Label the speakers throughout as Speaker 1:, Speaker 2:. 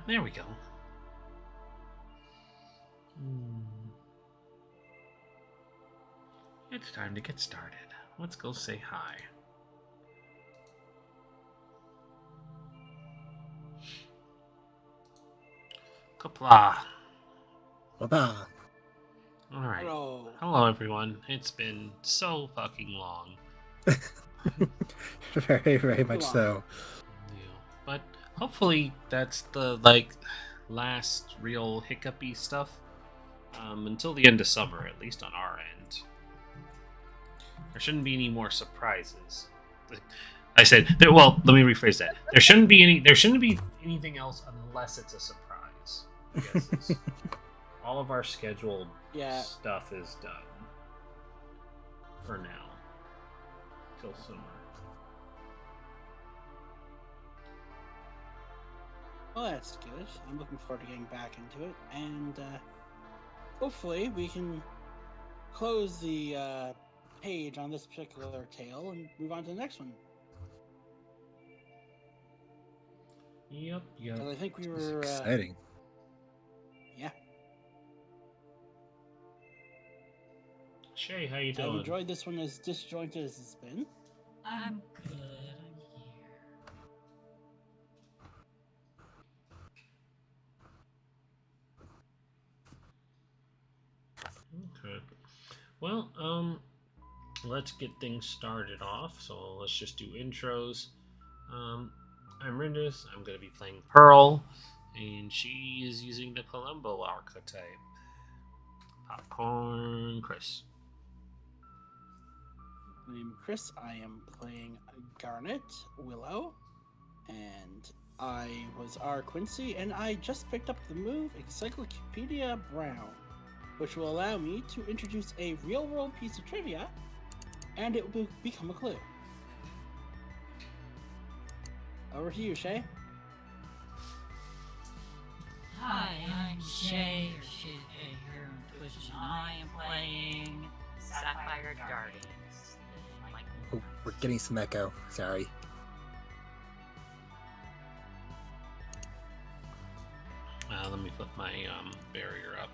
Speaker 1: there we go. It's time to get started. Let's go say hi. Kapla.
Speaker 2: Bye-bye.
Speaker 1: Alright.
Speaker 3: Hello.
Speaker 1: Hello, everyone. It's been so fucking long.
Speaker 2: Very, very much
Speaker 3: Come on.
Speaker 2: so.
Speaker 1: Yeah. But hopefully that's the, last real hiccupy stuff. Until the end of summer, at least on our end. There shouldn't be any more surprises. I said, well, let me rephrase that. There shouldn't be anything else unless it's a surprise. I guess it's, all of our scheduled stuff is done for now till summer.
Speaker 3: Well, that's good. I'm looking forward to getting back into it, and hopefully we can close the page on this particular tale and move on to the next one.
Speaker 1: Yep.
Speaker 3: Because I think we
Speaker 2: This is
Speaker 3: were
Speaker 2: exciting.
Speaker 3: yeah.
Speaker 1: Shay, how you
Speaker 3: I've
Speaker 1: doing?
Speaker 3: enjoyed this one as disjointed as it's been.
Speaker 4: I'm good.
Speaker 1: Okay. Well, let's get things started off. So let's just do intros. I'm Rindus. I'm going to be playing Pearl, and she is using the Columbo archetype. Popcorn, Chris.
Speaker 3: My name is Chris. I am playing Garnet Willow, and I was R. Quincy, and I just picked up the move Encyclopedia Brown, which will allow me to introduce a real-world piece of trivia, and it will become a clue. Over to you, Shay.
Speaker 4: Hi, I'm Shay, or Shay here on Twitch, and I am playing Sapphire Guardians.
Speaker 2: Oh, we're getting some echo. Sorry.
Speaker 1: Let me put my barrier up.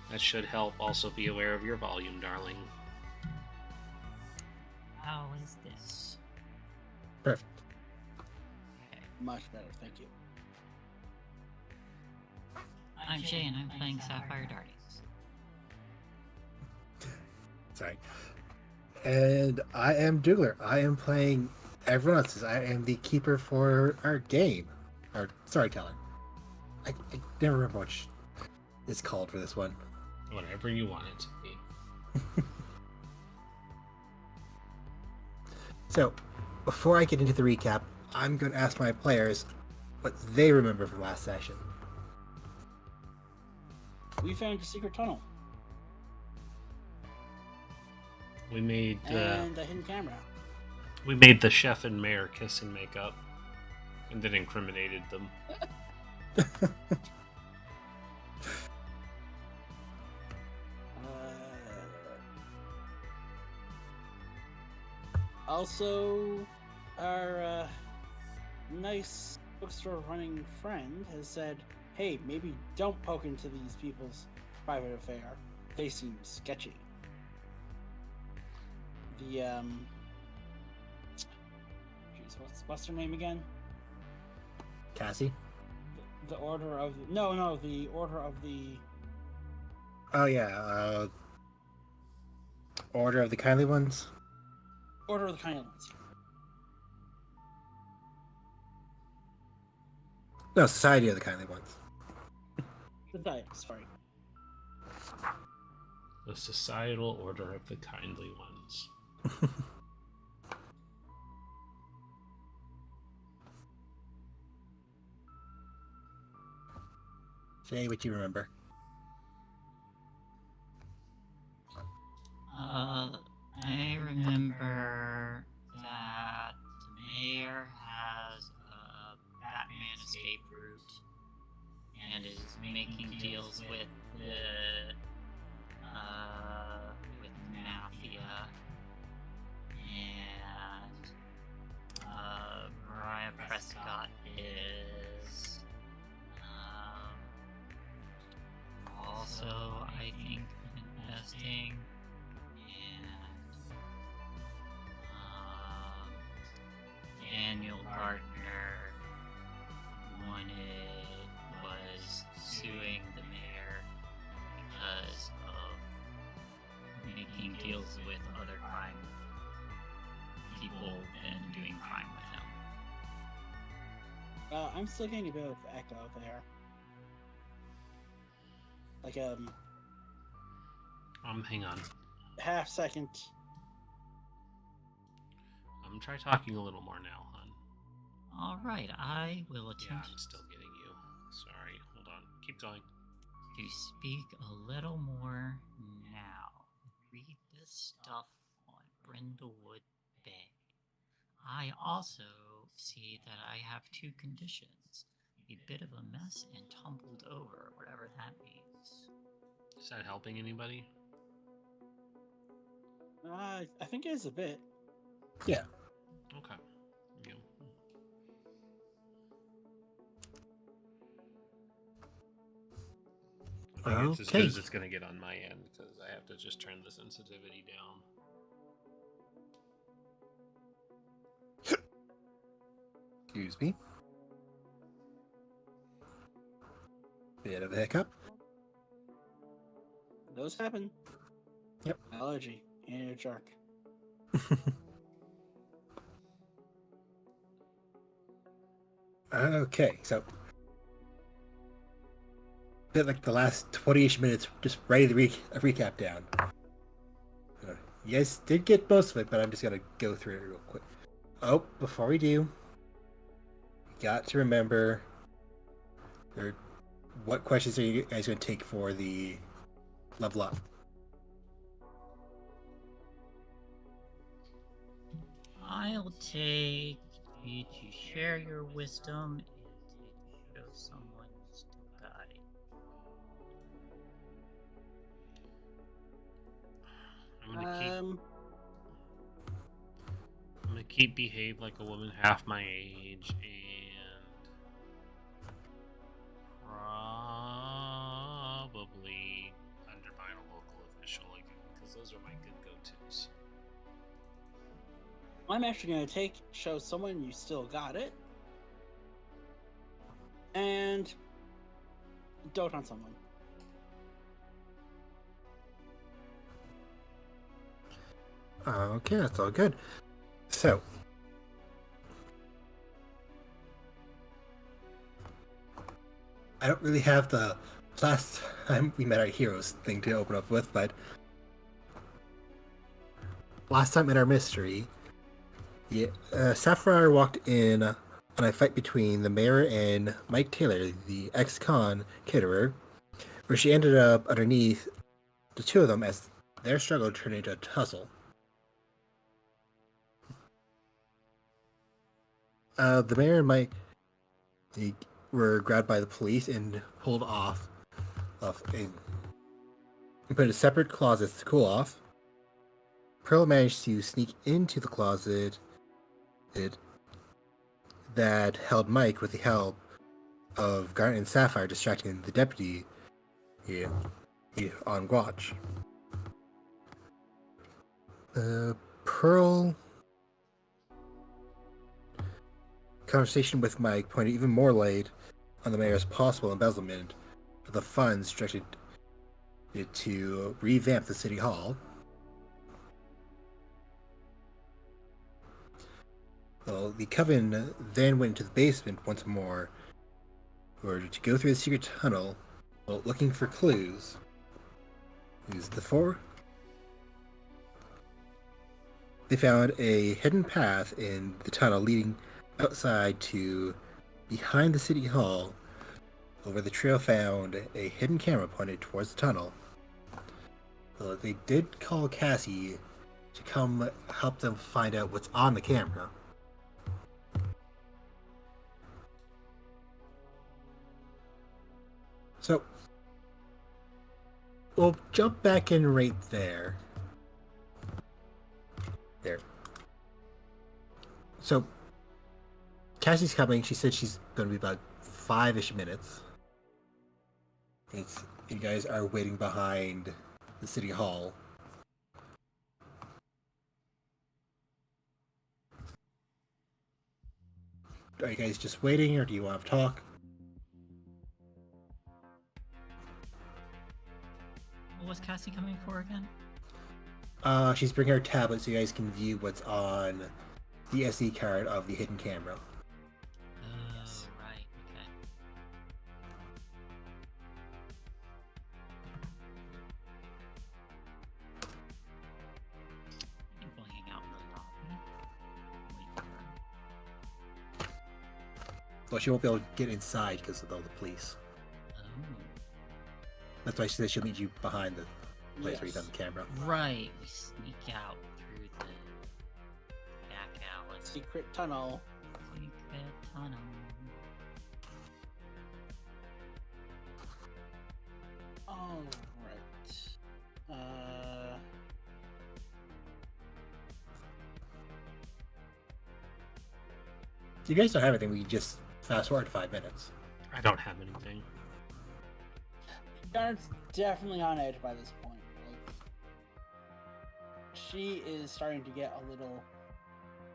Speaker 1: That should help. Also, be aware of your volume, darling.
Speaker 4: How is this?
Speaker 2: Perfect.
Speaker 3: Much better, thank you.
Speaker 4: I'm Shay, and I'm playing Sapphire Guardians.
Speaker 2: Sorry. And I am Dougler. I am playing everyone else's. I am the keeper for our game. Our storytelling. I never remember what it's called for this one.
Speaker 1: Whatever you want it to be.
Speaker 2: So, before I get into the recap, I'm going to ask my players what they remember from last session.
Speaker 3: We found a secret tunnel
Speaker 1: We made
Speaker 3: and a hidden camera.
Speaker 1: the chef and mayor kiss and make up, and then incriminated them.
Speaker 3: Also, our nice bookstore running friend has said, hey, maybe don't poke into these people's private affair. They seem sketchy. The, jeez, what's her name again?
Speaker 2: Cassie?
Speaker 3: The Order of... No, the Order of the...
Speaker 2: Oh, yeah. Order of the Kindly Ones?
Speaker 3: Order of the Kindly Ones.
Speaker 2: No, Society of the Kindly Ones.
Speaker 3: Sorry.
Speaker 1: The Societal Order of the Kindly Ones.
Speaker 2: Say what you remember.
Speaker 4: I remember that the mayor has a Batman escape route and is making deals with the mafia, and Mariah partner was suing the mayor because of making deals with other crime people and doing crime with him.
Speaker 3: I'm still getting a bit of echo there. Like,
Speaker 1: Hang on.
Speaker 3: half second.
Speaker 1: Try talking a little more now, hon.
Speaker 4: Alright, I will
Speaker 1: Yeah,
Speaker 4: attempt
Speaker 1: I'm still getting you. Sorry. Hold on. Keep going.
Speaker 4: to speak a little more now. Read this stuff on Brindlewood Bay. I also see that I have 2 conditions. A bit of a mess and tumbled over, whatever that means.
Speaker 1: Is that helping anybody?
Speaker 3: I think it is a bit.
Speaker 2: Yeah.
Speaker 1: Okay. Yeah. I think it's as good as it's going to get on my end because I have to just turn the sensitivity down.
Speaker 2: Excuse me. Bit of a hiccup.
Speaker 3: Those happen.
Speaker 2: Yep.
Speaker 3: Allergy. And a jerk.
Speaker 2: Okay, so bit like the last 20-ish minutes, just writing the recap down. You guys did get most of it, but I'm just gonna go through it real quick. Oh, before we do, you got to remember, what questions are you guys gonna take for the level up?
Speaker 4: I'll take you to share your wisdom and to show someone you still got it.
Speaker 1: I'm gonna keep behave like a woman half my age and probably undermine a local official because those are my good go-tos.
Speaker 3: I'm actually going to show someone you still got it. And dote on someone.
Speaker 2: Okay, that's all good. So, I don't really have the last time we met our heroes thing to open up with, but last time in our mystery, Sapphire walked in on a fight between the mayor and Mike Taylor, the ex-con caterer, where she ended up underneath the two of them as their struggle turned into a tussle. The mayor and Mike were grabbed by the police and pulled off and put in separate closets to cool off. Pearl managed to sneak into the closet that held Mike with the help of Garnet and Sapphire distracting the deputy on watch. Pearl conversation with Mike pointed even more light on the mayor's possible embezzlement of the funds directed to revamp the city hall. Well, the Coven then went into the basement once more in order to go through the secret tunnel looking for clues. They found a hidden path in the tunnel leading outside to behind the city hall, where the trio found a hidden camera pointed towards the tunnel. Well, they did call Cassie to come help them find out what's on the camera. So, we'll jump back in right there. There. So, Cassie's coming. She said she's going to be about 5-ish minutes. You guys are waiting behind the city hall. Are you guys just waiting, or do you want to talk?
Speaker 4: What was Cassie coming for again?
Speaker 2: She's bringing her tablet so you guys can view what's on the SD card of the hidden camera.
Speaker 4: Oh, right. Okay. I think we'll hang out in the lobby. Wait for her.
Speaker 2: Well, she won't be able to get inside because of all the police.
Speaker 4: Oh.
Speaker 2: That's why she said she'll meet you behind the place where you
Speaker 3: Yes.
Speaker 2: done the camera.
Speaker 4: Right. We sneak out through the back alley.
Speaker 3: Secret tunnel.
Speaker 4: Secret tunnel.
Speaker 3: All right.
Speaker 2: You guys don't have anything. We can just fast forward 5 minutes.
Speaker 1: I don't have anything.
Speaker 3: Garnett's definitely on edge by this point. Like, she is starting to get a little.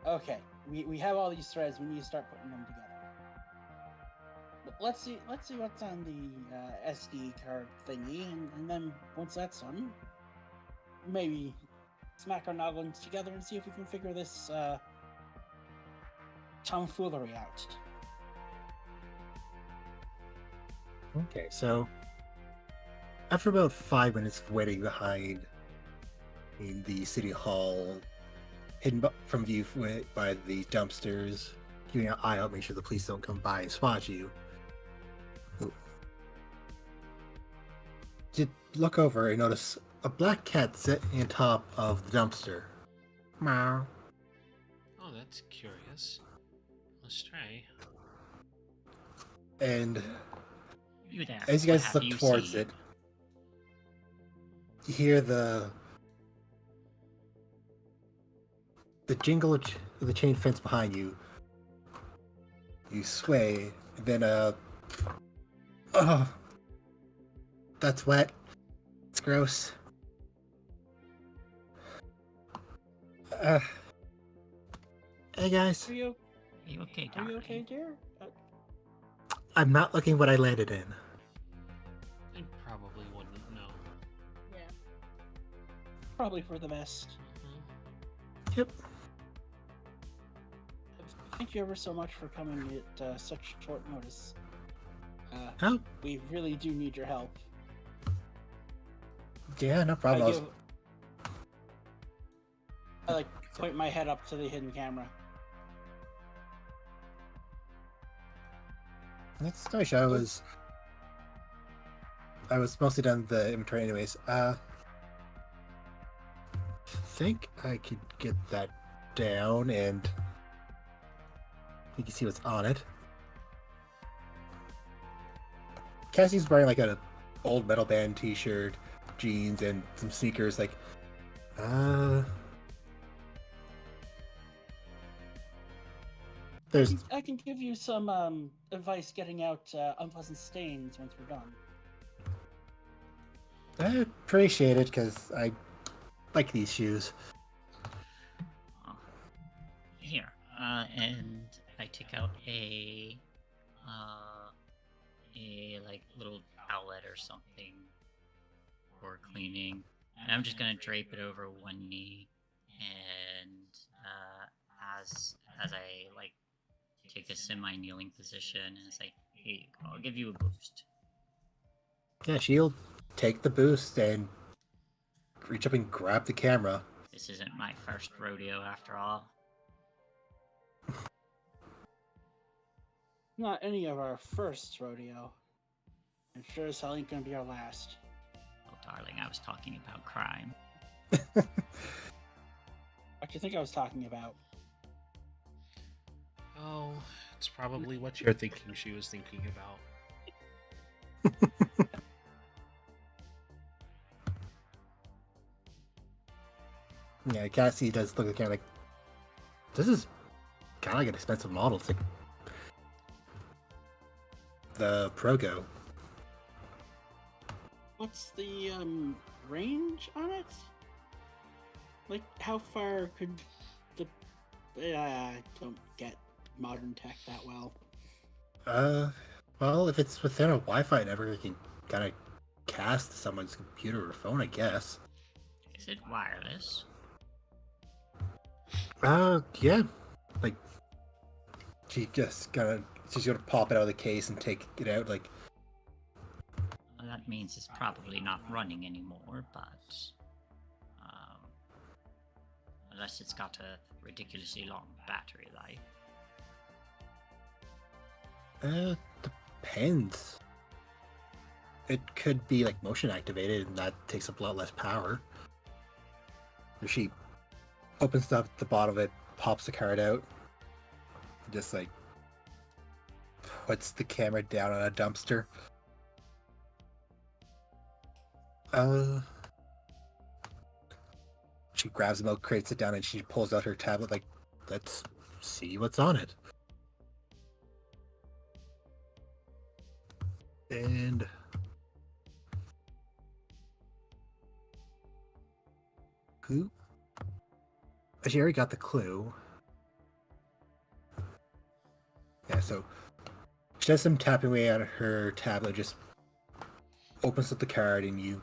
Speaker 3: Okay, we have all these threads. We need to start putting them together. But let's see what's on the SD card thingy, and then once that's done, maybe smack our noggins together and see if we can figure this tomfoolery out.
Speaker 2: Okay, so after about 5 minutes of waiting behind in the city hall, hidden from view by the dumpsters, keeping an eye out, make sure the police don't come by and spot you. You look over and notice a black cat sitting on top of the dumpster. Meow.
Speaker 1: Oh, that's curious. Let's try.
Speaker 2: And
Speaker 4: You'd ask,
Speaker 2: as you guys
Speaker 4: what
Speaker 2: look
Speaker 4: have you
Speaker 2: towards
Speaker 4: seen?
Speaker 2: it, you hear the jingle of the chain fence behind you. You sway, and then oh, that's wet. It's gross. Hey guys,
Speaker 3: Are you
Speaker 4: Are you okay,
Speaker 3: are you
Speaker 4: darling?
Speaker 3: okay, dear?
Speaker 2: I'm not looking what I landed in.
Speaker 1: I probably wouldn't know.
Speaker 3: Yeah. Probably for the best.
Speaker 2: Yep.
Speaker 3: Thank you ever so much for coming at such short notice.
Speaker 2: Oh,
Speaker 3: We really do need your help.
Speaker 2: yeah, no problem. I was-
Speaker 3: I like point my head up to the hidden camera.
Speaker 2: That's nice. I was mostly done the inventory anyways. Think I could get that down and you can see what's on it. Cassie's wearing like an old metal band t-shirt, jeans, and some sneakers. Like, there's
Speaker 3: I can give you some advice getting out unpleasant stains once we're done.
Speaker 2: I appreciate it because I like these shoes.
Speaker 4: Oh. Here, and I take out a like little outlet or something for cleaning, and I'm just gonna drape it over one knee, and as I like take a semi-kneeling position, and it's like, here you go, I'll give you a boost.
Speaker 2: Yeah, she'll take the boost and reach up and grab the camera.
Speaker 4: This isn't my first rodeo, after all.
Speaker 3: Not any of our first rodeo. And sure as hell ain't gonna be our last.
Speaker 4: Oh, darling, I was talking about crime.
Speaker 3: What do you think I was talking about?
Speaker 1: Oh, it's probably what you're thinking she was thinking about.
Speaker 2: Yeah, Cassie does look at the camera like, this is kind of like an expensive model. It's like the Progo.
Speaker 3: What's the range on it? Like, how far could the? I don't get modern tech that well.
Speaker 2: Well, if it's within a Wi-Fi network, you can kind of cast to someone's computer or phone, I guess.
Speaker 4: Is it wireless?
Speaker 2: Yeah. Like, she's gonna pop it out of the case and take it out, like,
Speaker 4: Well, that means it's probably not running anymore, but unless it's got a ridiculously long battery life.
Speaker 2: Depends. It could be, like, motion activated, and that takes up a lot less power. She opens up the bottom of it, pops the card out, and just, like, puts the camera down on a dumpster. She grabs the milk crate, sits down, and she pulls out her tablet, like, let's see what's on it. And who? She already got the clue. Yeah, so she does some tapping away on her tablet, just opens up the card, and you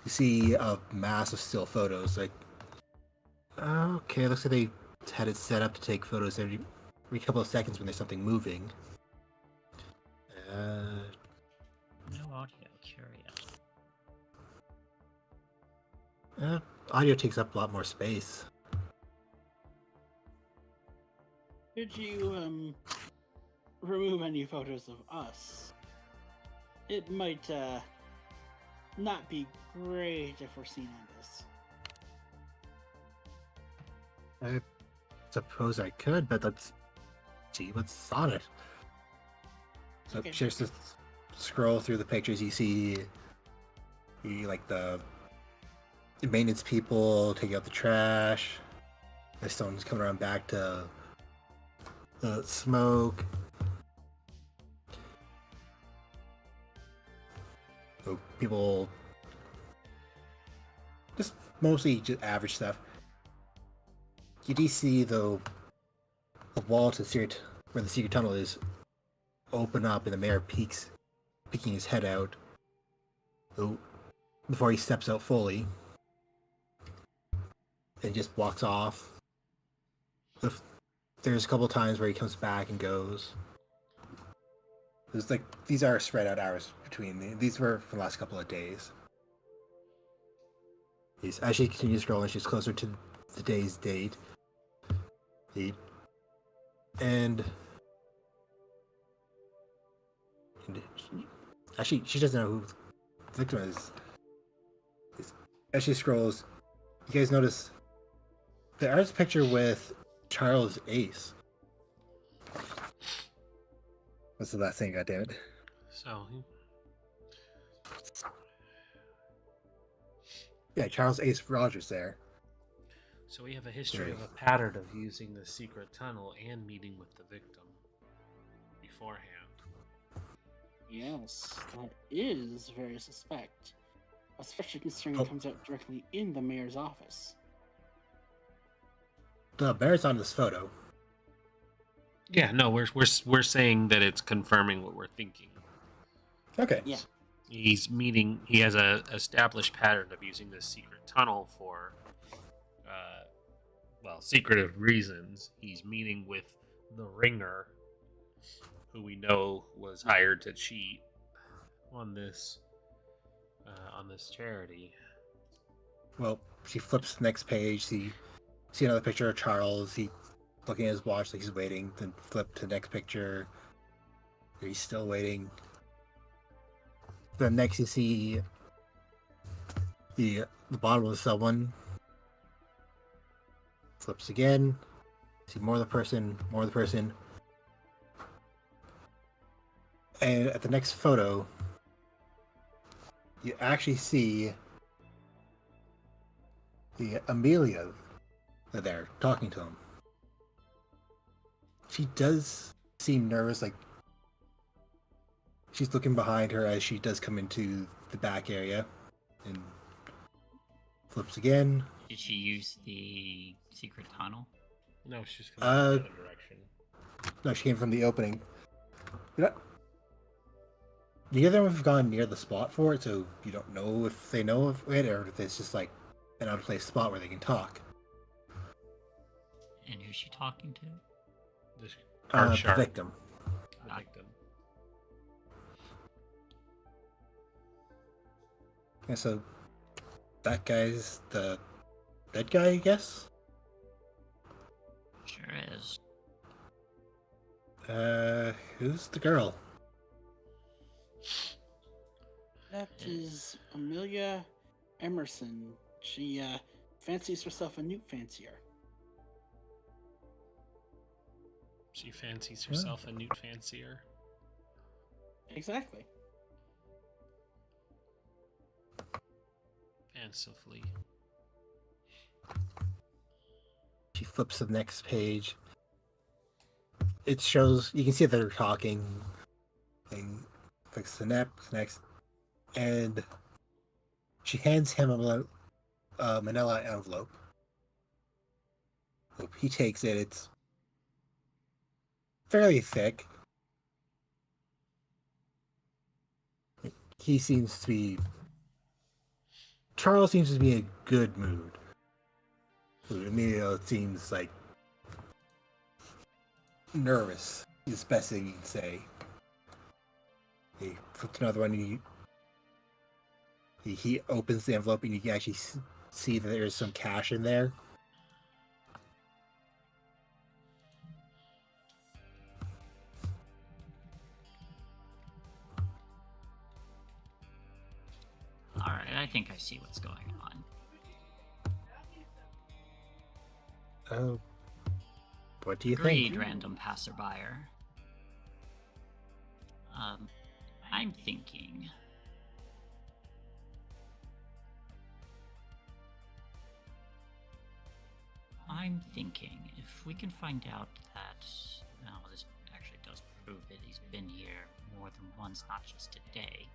Speaker 2: see a mass of still photos. Like, okay, looks like they had it set up to take photos every couple of seconds when there's something moving.
Speaker 4: No audio, curious.
Speaker 2: Audio takes up a lot more space.
Speaker 3: Could you remove any photos of us? It might not be great if we're seen on this.
Speaker 2: I suppose I could, but let's see what's on it. So
Speaker 3: Okay.
Speaker 2: just to scroll through the pictures, you see like the maintenance people taking out the trash. There's someone's coming around back to smoke. So people, just mostly just average stuff. You do see the wall to where the secret tunnel is open up, and the mayor peeking his head out. So before he steps out fully, and just walks off. There's a couple times where he comes back and goes. There's like, these are spread out hours between these were for the last couple of days. As she continues scrolling, she's closer to today's date. And actually, she doesn't know who the victim is. As she scrolls, you guys notice the artist picture with Charles Ace. What's the last thing? God damn it!
Speaker 1: So,
Speaker 2: Yeah, Charles Ace Rogers there.
Speaker 1: so we have a history of a pattern of using the secret tunnel and meeting with the victim beforehand.
Speaker 3: Yes, that is very suspect. Especially considering it comes out directly in the mayor's office.
Speaker 2: The mayor's on this photo.
Speaker 1: Yeah, no, we're saying that it's confirming what we're thinking.
Speaker 2: Okay.
Speaker 3: Yeah.
Speaker 1: He has a established pattern of using this secret tunnel for secretive reasons. He's meeting with the ringer, who we know was hired to cheat on this charity.
Speaker 2: Well, she flips the next page. See another picture of Charles. He looking at his watch like he's waiting. Then flip to the next picture. He's still waiting. Then next you see the bottom of someone. Flips again. See more of the person. And at the next photo, you actually see the Amelia there talking to him. She does seem nervous, like she's looking behind her as she does come into the back area, and flips again.
Speaker 4: Did she use the secret tunnel?
Speaker 1: No, she's coming from the other direction.
Speaker 2: No, she came from the opening. You know, neither of them have gone near the spot for it, so you don't know if they know of it or if it's just like an unplaced spot where they can talk.
Speaker 4: And who's she talking to?
Speaker 1: The card
Speaker 2: The
Speaker 1: shark.
Speaker 2: victim.
Speaker 1: The victim.
Speaker 2: And so that guy's the dead guy, I guess?
Speaker 4: Sure is.
Speaker 2: Who's the girl?
Speaker 3: That is Amelia Emerson. She fancies herself a newt fancier.
Speaker 1: She fancies herself a newt fancier.
Speaker 3: Exactly.
Speaker 1: Fancifully.
Speaker 2: She flips to the next page. It shows, you can see that they're talking. And fix the next. And she hands him a manila envelope. He takes it. It's fairly thick. He seems to be... Charles seems to be in a good mood. Emilio seems like nervous. Is the best thing you can say. He flips another one. He opens the envelope and you can actually see that there's some cash in there.
Speaker 4: Alright, I think I see what's going on.
Speaker 2: Oh, what do you
Speaker 4: Agreed,
Speaker 2: think?
Speaker 4: random passerby. I'm thinking... if we can find out that... Well, this actually does prove it. He's been here more than once, not just today.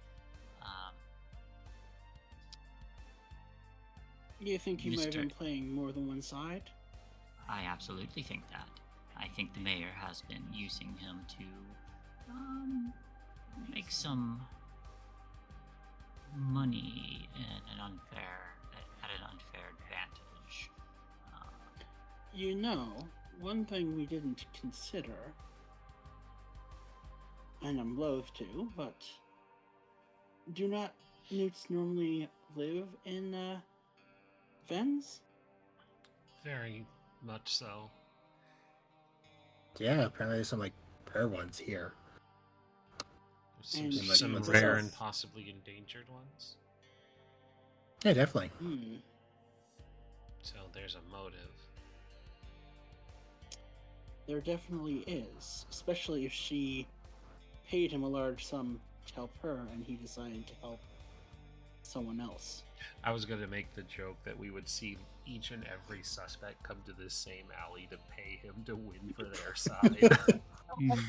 Speaker 3: You think he might have
Speaker 4: Mr.
Speaker 3: been playing more than one side?
Speaker 4: I absolutely think that. I think the mayor has been using him to make some money at an unfair advantage.
Speaker 3: You know, one thing we didn't consider, and I'm loath to, but do not newts normally live in fens?
Speaker 1: Very much so.
Speaker 2: Yeah, apparently there's some like rare ones here.
Speaker 3: And
Speaker 1: Some
Speaker 2: what's
Speaker 1: rare
Speaker 2: this?
Speaker 1: and possibly endangered ones.
Speaker 2: Yeah, definitely.
Speaker 1: So there's a motive.
Speaker 3: There definitely is, especially if she paid him a large sum to help her and he decided to help someone else.
Speaker 1: I was going to make the joke that we would see each and every suspect come to this same alley to pay him to win for their side. And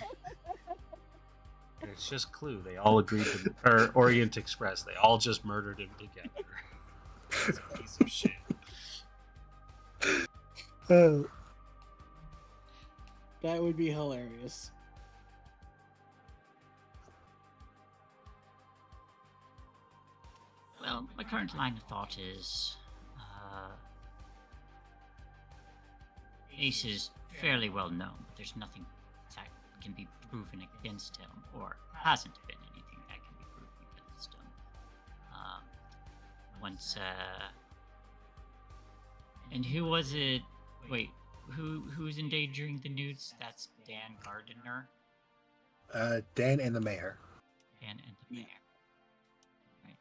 Speaker 1: it's just Clue. They all agreed to, or Orient Express. They all just murdered him together. It's a piece of shit.
Speaker 2: Oh,
Speaker 3: That would be hilarious.
Speaker 4: Well, my current line of thought is Ace is fairly well known, but there's nothing that can be proven against him, or hasn't been anything that can be proven against him. And who was it? Wait, who's endangering the newts? That's Dan Gardiner.
Speaker 2: Dan and the mayor.
Speaker 4: Dan and the mayor. Right.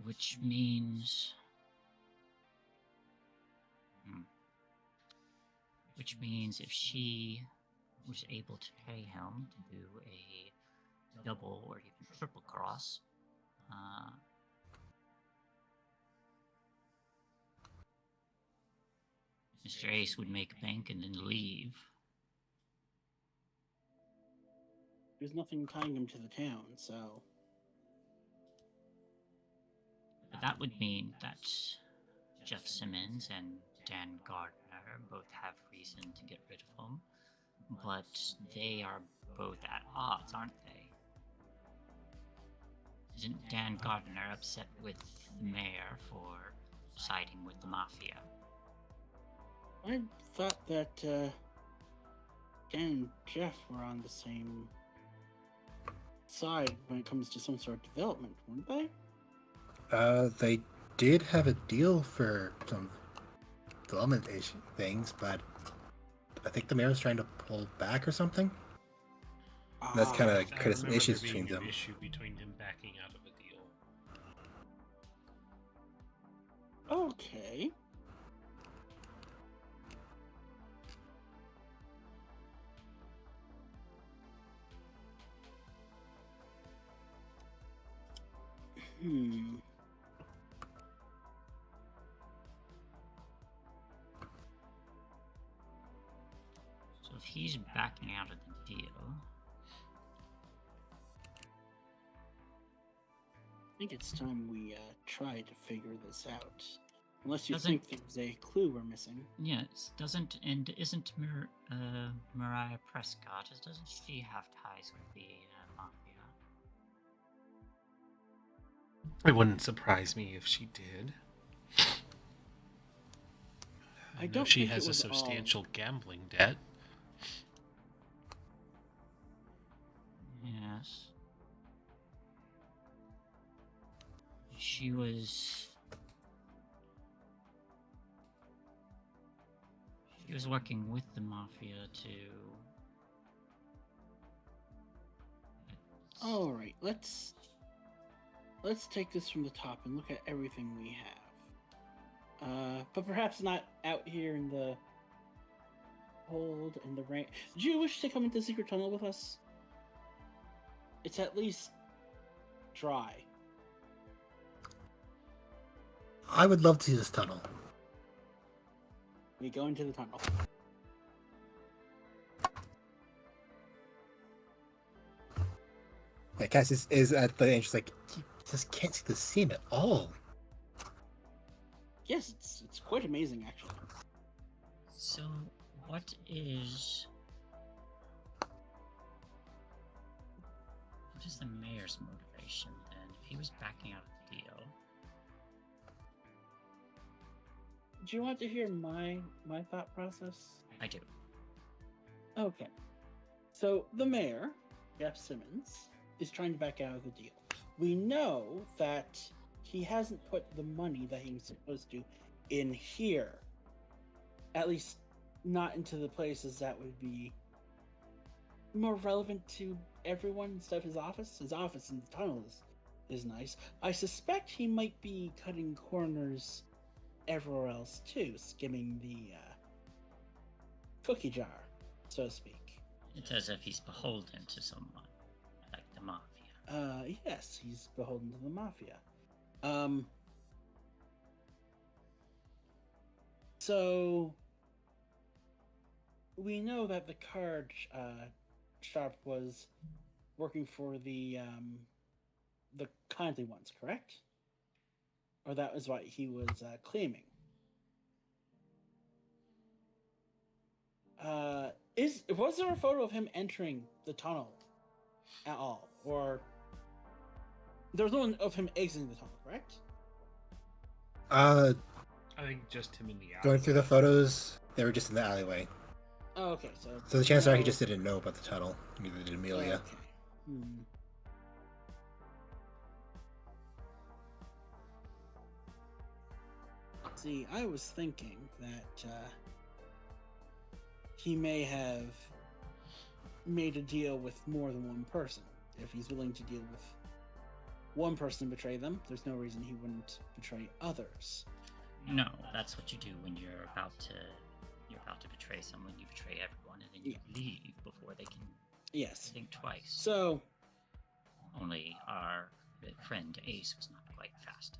Speaker 4: Which means... Which means if she was able to pay him to do a double or even triple cross, Mr. Ace would make bank and then leave.
Speaker 3: There's nothing tying him to the town, so...
Speaker 4: But that would mean that Jeff Simmons and Dan Gardner both have reason to get rid of him, but they are both at odds, aren't they? Isn't Dan Gardner upset with the mayor for siding with the mafia?
Speaker 3: I thought that Dan and Jeff were on the same side when it comes to some sort of development, weren't they?
Speaker 2: They did have a deal for some development things, but I think the mayor's trying to pull back or something. That's kind of
Speaker 1: I
Speaker 2: created some
Speaker 1: remember
Speaker 2: issues
Speaker 1: there
Speaker 2: between
Speaker 1: being
Speaker 2: them.
Speaker 1: an issue between him backing out of a deal.
Speaker 3: Okay. Hmm.
Speaker 4: So if he's backing out of the deal,
Speaker 3: I think it's time we try to figure this out. Unless you
Speaker 4: Doesn't-
Speaker 3: think there's a clue we're missing.
Speaker 4: yes, isn't Mariah Prescott? Doesn't she have ties with the mafia?
Speaker 1: It wouldn't surprise me if she did.
Speaker 3: I
Speaker 1: know
Speaker 3: don't
Speaker 1: she
Speaker 3: think
Speaker 1: has
Speaker 3: it
Speaker 1: a
Speaker 3: was all-
Speaker 1: substantial gambling debt.
Speaker 4: Yes. She was working with the mafia to
Speaker 3: All right, let's take this from the top and look at everything we have. But perhaps not out here in the cold and the rain. Do you wish to come into the secret tunnel with us? It's at least dry.
Speaker 2: I would love to see this tunnel.
Speaker 3: We go into the tunnel.
Speaker 2: Yeah, Cass is at the entrance like, you just can't see the scene at all.
Speaker 3: Yes, it's quite amazing actually.
Speaker 4: So, what is the mayor's motivation then? If he was backing out of the deal,
Speaker 3: Do you want to hear my thought process?
Speaker 4: I do.
Speaker 3: Okay. So the mayor, Jeff Simmons, is trying to back out of the deal. We know that he hasn't put the money that he was supposed to in here. At least not into the places that would be more relevant to everyone instead of his office. His office in the tunnel is nice. I suspect he might be cutting corners everywhere else too, skimming the cookie jar, so to speak.
Speaker 4: It's as if he's beholden to someone, like the mafia.
Speaker 3: Yes, he's beholden to the mafia. So we know that the card shop was working for the kindly ones, correct? Or that was what he was claiming. Was there a photo of him entering the tunnel at all, or there was no one of him exiting the tunnel, correct?
Speaker 2: Uh,
Speaker 1: I think just him in the alley.
Speaker 2: going through the photos, they were just in the alleyway.
Speaker 3: Oh, okay, so
Speaker 2: So the chances are he
Speaker 3: no-
Speaker 2: just didn't know about the tunnel. Neither did Amelia.
Speaker 3: Okay. Hmm. See, I was thinking that he may have made a deal with more than one person. If he's willing to deal with one person and betray them, there's no reason he wouldn't betray others.
Speaker 4: No, that's what you do when you're about to betray someone. You betray everyone, and then you leave before they can
Speaker 3: Yes.
Speaker 4: think twice.
Speaker 3: So,
Speaker 4: Only our friend Ace was not quite fast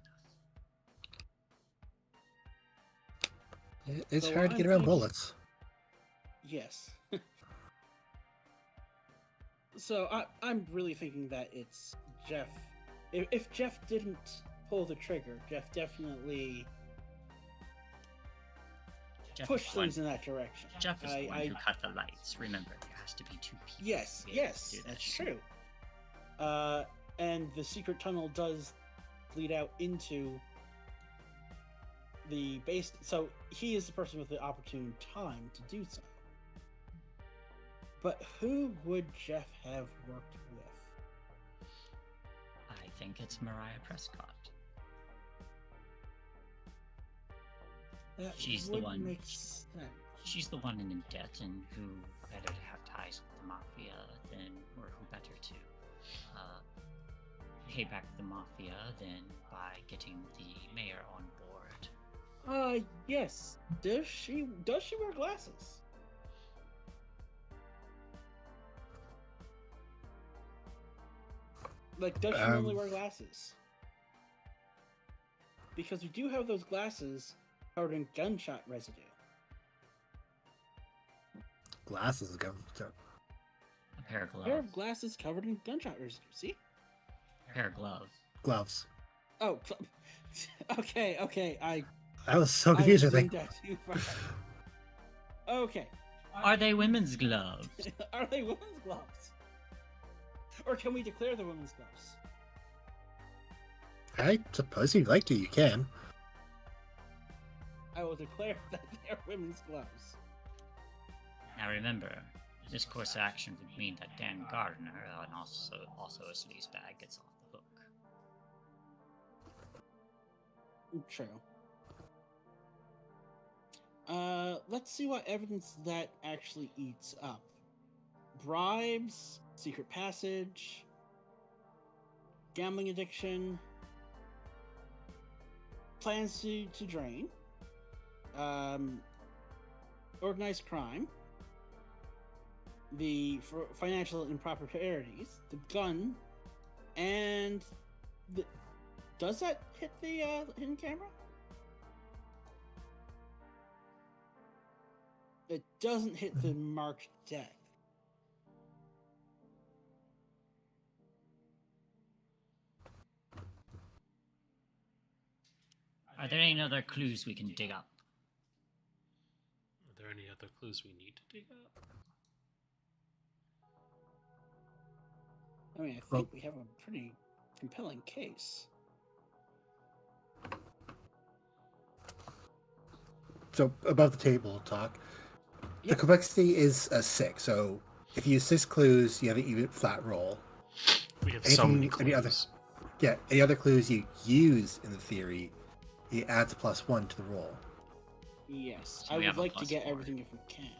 Speaker 4: enough.
Speaker 2: It's
Speaker 3: So
Speaker 2: hard to
Speaker 3: I'm
Speaker 2: get around
Speaker 3: thinking-
Speaker 2: bullets.
Speaker 3: yes. So I'm really thinking that it's Jeff. If Jeff didn't pull the trigger. Jeff definitely
Speaker 4: Jeff
Speaker 3: pushed
Speaker 4: is the one-
Speaker 3: things in that direction.
Speaker 4: Jeff is the one who cut the lights. Remember, there has to be two people.
Speaker 3: Yes,
Speaker 4: to be able to
Speaker 3: yes,
Speaker 4: do
Speaker 3: that's
Speaker 4: this.
Speaker 3: true. And the secret tunnel does lead out into the base. So he is the person with the opportune time to do so. But who would Jeff have worked with?
Speaker 4: I think it's Mariah Prescott.
Speaker 3: That
Speaker 4: She's the
Speaker 3: would
Speaker 4: one.
Speaker 3: make sense.
Speaker 4: She's the one in debt, and who better to have ties with the mafia than, or who better to pay back the mafia than by getting the mayor on board.
Speaker 3: Yes. Does she wear glasses? Like, does she normally wear glasses? Because we do have those glasses covered in gunshot residue.
Speaker 2: Glasses go.
Speaker 4: A pair of
Speaker 3: A pair
Speaker 4: gloves.
Speaker 3: of glasses covered in gunshot residue. See?
Speaker 4: A pair of gloves.
Speaker 2: Gloves.
Speaker 3: Oh, okay. I
Speaker 2: I was so confused. I
Speaker 3: zoomed
Speaker 2: think.
Speaker 3: out too far. Okay.
Speaker 4: Are they women's gloves?
Speaker 3: Are they women's gloves? Or can we declare the women's gloves?
Speaker 2: I suppose if you'd like to, you can.
Speaker 3: I will declare that they are women's gloves.
Speaker 4: Now remember, this course of action would mean that Dan Gardner, and also a sleazebag, gets off the hook.
Speaker 3: True. Let's see what evidence that actually eats up. Bribes, secret passage, gambling addiction, plans to drain, organized crime, the financial improprieties, the gun, and does that hit the hidden camera? It doesn't hit the marked deck.
Speaker 4: Are there any other clues we can dig up?
Speaker 1: Are there any other clues we need to dig up?
Speaker 3: I mean, I think we have a pretty compelling case.
Speaker 2: So above the table talk. The
Speaker 3: Yep.
Speaker 2: complexity is a 6. So if you use 6 clues, you have an even flat roll.
Speaker 1: We have so many
Speaker 2: Anything- any other-
Speaker 1: clues.
Speaker 2: Yeah, any other clues you use in the theory, it adds a +1 to the roll.
Speaker 3: Yes,
Speaker 4: So
Speaker 3: I
Speaker 4: we
Speaker 3: would
Speaker 4: have a
Speaker 3: like to
Speaker 4: plus
Speaker 3: get
Speaker 4: 4.
Speaker 3: everything if we can.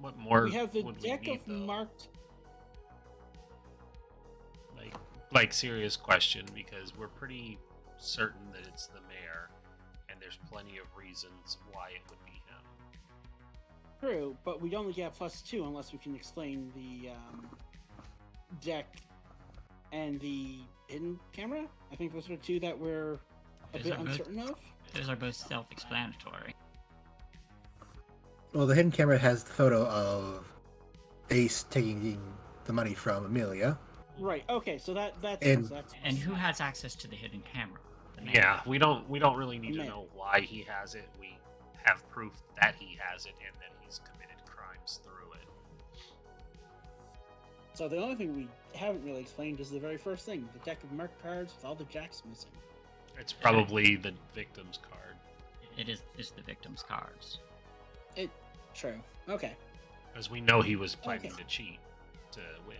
Speaker 1: What more
Speaker 3: We have the
Speaker 1: would
Speaker 3: deck
Speaker 1: we need,
Speaker 3: of
Speaker 1: though?
Speaker 3: marked.
Speaker 1: Like serious question, because we're pretty certain that it's the mayor, and there's plenty of reasons why it would be him.
Speaker 3: True, but we only get +2 unless we can explain the deck and the hidden camera. I think those are the two that we're a
Speaker 4: Those
Speaker 3: bit
Speaker 4: are both-
Speaker 3: uncertain of.
Speaker 4: Those are both self-explanatory.
Speaker 2: Well, the hidden camera has the photo of Ace taking the money from Amelia.
Speaker 3: Right. Okay. So that's
Speaker 2: And-
Speaker 3: that's
Speaker 4: And who has access to the hidden camera? The mayor.
Speaker 1: Yeah, we don't really need to
Speaker 3: Mayor.
Speaker 1: know why he has it. We have proof that he has it and that he's committed crimes through it.
Speaker 3: So the only thing we haven't really explained is the very first thing: the deck of marked cards with all the jacks missing.
Speaker 1: It's probably the victim's card.
Speaker 4: It is the victim's cards.
Speaker 3: True. Okay.
Speaker 1: As we know he was planning
Speaker 3: Okay.
Speaker 1: to cheat to win.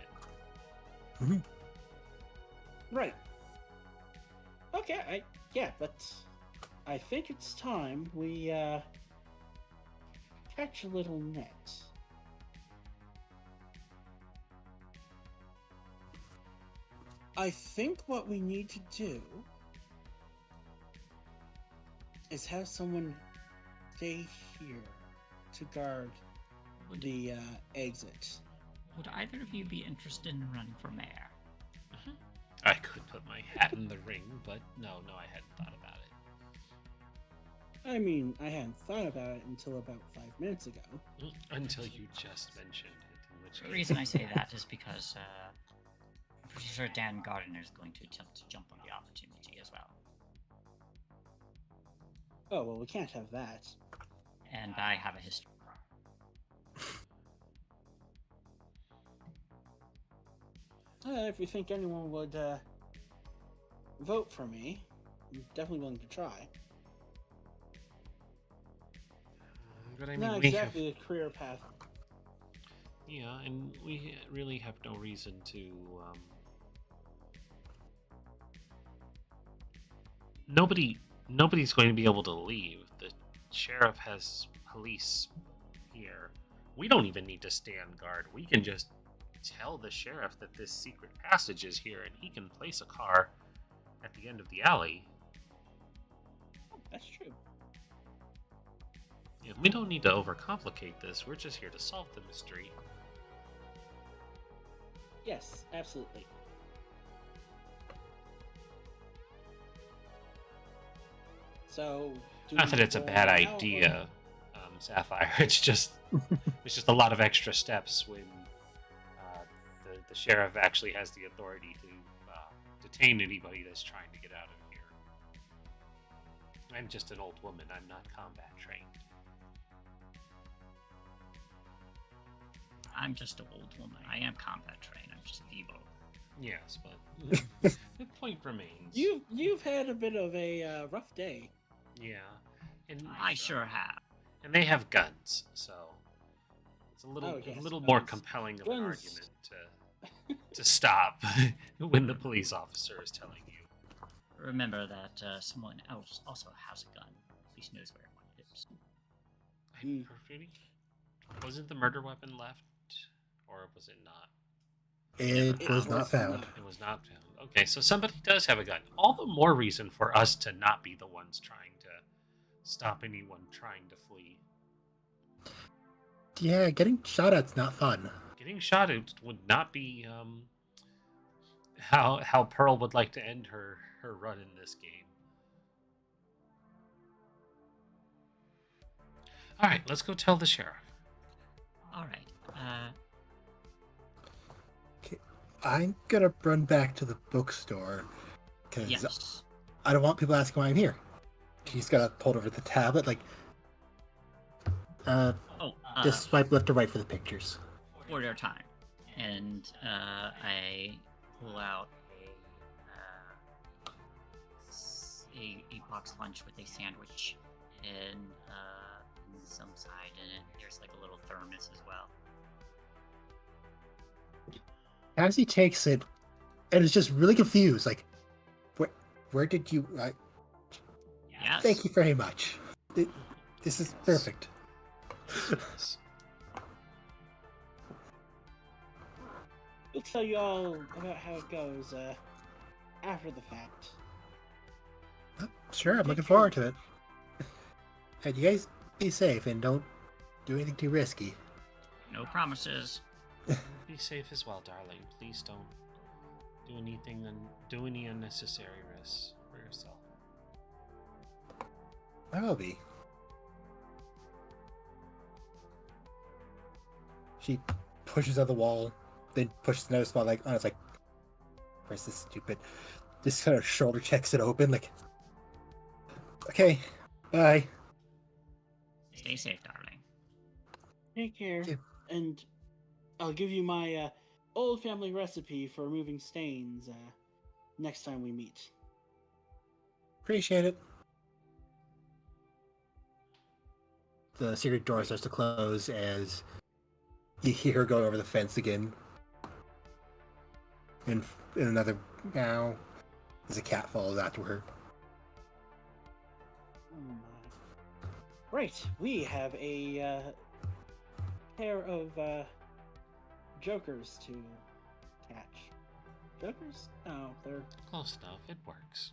Speaker 3: Right. Okay. But I think it's time we catch a little net. I think what we need to do is have someone stay here to guard
Speaker 4: Would,
Speaker 3: the exit.
Speaker 4: would either of you be interested in running for mayor?
Speaker 1: I could put my hat in the ring, but no, I hadn't thought about it.
Speaker 3: I mean, I hadn't thought about it until about 5 minutes ago.
Speaker 1: Until you just mentioned it. In which
Speaker 4: The reason I say that is because pretty sure Dan Gardner is going to attempt to jump on the opportunity as well.
Speaker 3: Oh, well, we can't have that.
Speaker 4: And I have a history.
Speaker 3: If you think anyone would vote for me, I'm definitely willing to try.
Speaker 1: But I mean,
Speaker 3: Not
Speaker 1: we
Speaker 3: exactly
Speaker 1: have,
Speaker 3: a career path.
Speaker 1: yeah, and we really have no reason to. Nobody's going to be able to leave. The sheriff has police here. We don't even need to stand guard. We can just tell the sheriff that this secret passage is here, and he can place a car at the end of the alley.
Speaker 3: That's true.
Speaker 1: Yeah, we don't need to overcomplicate this. We're just here to solve the mystery.
Speaker 3: Yes, absolutely. So,
Speaker 1: Not that it's a bad idea, Sapphire. It's just a lot of extra steps when the sheriff actually has the authority to detain anybody that's trying to get out of here. I'm just an old woman. I'm not combat trained.
Speaker 4: I'm just an old woman. I am combat trained. I'm just Evo.
Speaker 1: Yes, but the point remains.
Speaker 3: You've had a bit of a rough day.
Speaker 1: Yeah, and
Speaker 4: I sure have.
Speaker 1: and they have guns, so it's a little
Speaker 3: Oh, yes,
Speaker 1: more
Speaker 3: guns.
Speaker 1: compelling of
Speaker 3: Guns.
Speaker 1: an argument to stop when the police officer is telling you.
Speaker 4: Remember that someone else also has a gun. At least knows where one is.
Speaker 3: Mm.
Speaker 1: Wasn't the murder weapon left, or was it not?
Speaker 2: It was
Speaker 3: was
Speaker 2: not found.
Speaker 3: not.
Speaker 1: It was not found. Okay, so somebody does have a gun. All the more reason for us to not be the ones trying to stop anyone trying to flee.
Speaker 2: Yeah, getting shot at's not fun.
Speaker 1: Getting shot at would not be how Pearl would like to end her run in this game. All right, let's go tell the sheriff.
Speaker 4: All right.
Speaker 2: I'm gonna run back to the bookstore because
Speaker 4: Yes.
Speaker 2: I don't want people asking why I'm here. She's gotta hold over the tablet, like,
Speaker 4: Oh,
Speaker 2: just swipe left or right for the pictures.
Speaker 4: for their time. And I pull out a box lunch with a sandwich and some side in it. There's like a little thermos as well.
Speaker 2: As he takes it, and is just really confused, like, where did you?
Speaker 4: Yes.
Speaker 2: Thank you very much. This is perfect.
Speaker 3: We'll tell you all about how it goes after the fact.
Speaker 2: Sure, I'm looking forward to it. And you guys be safe and don't do anything too risky.
Speaker 4: No promises.
Speaker 1: Be safe as well, darling. Please don't do anything and do any unnecessary risks for yourself.
Speaker 2: I will be. She pushes on the wall, then pushes another spot like on. It's like, where's this stupid? Just kind of shoulder checks it open, like, okay, bye.
Speaker 4: Stay safe, darling.
Speaker 3: Take care.
Speaker 2: Yeah.
Speaker 3: And I'll give you my old family recipe for removing stains next time we meet.
Speaker 2: Appreciate it. The secret door starts to close as you hear her going over the fence again. And in another meow, as a cat follows after her.
Speaker 3: Oh my. Right, we have a pair of jokers to catch. Jokers? No, they're...
Speaker 1: Close enough. It works.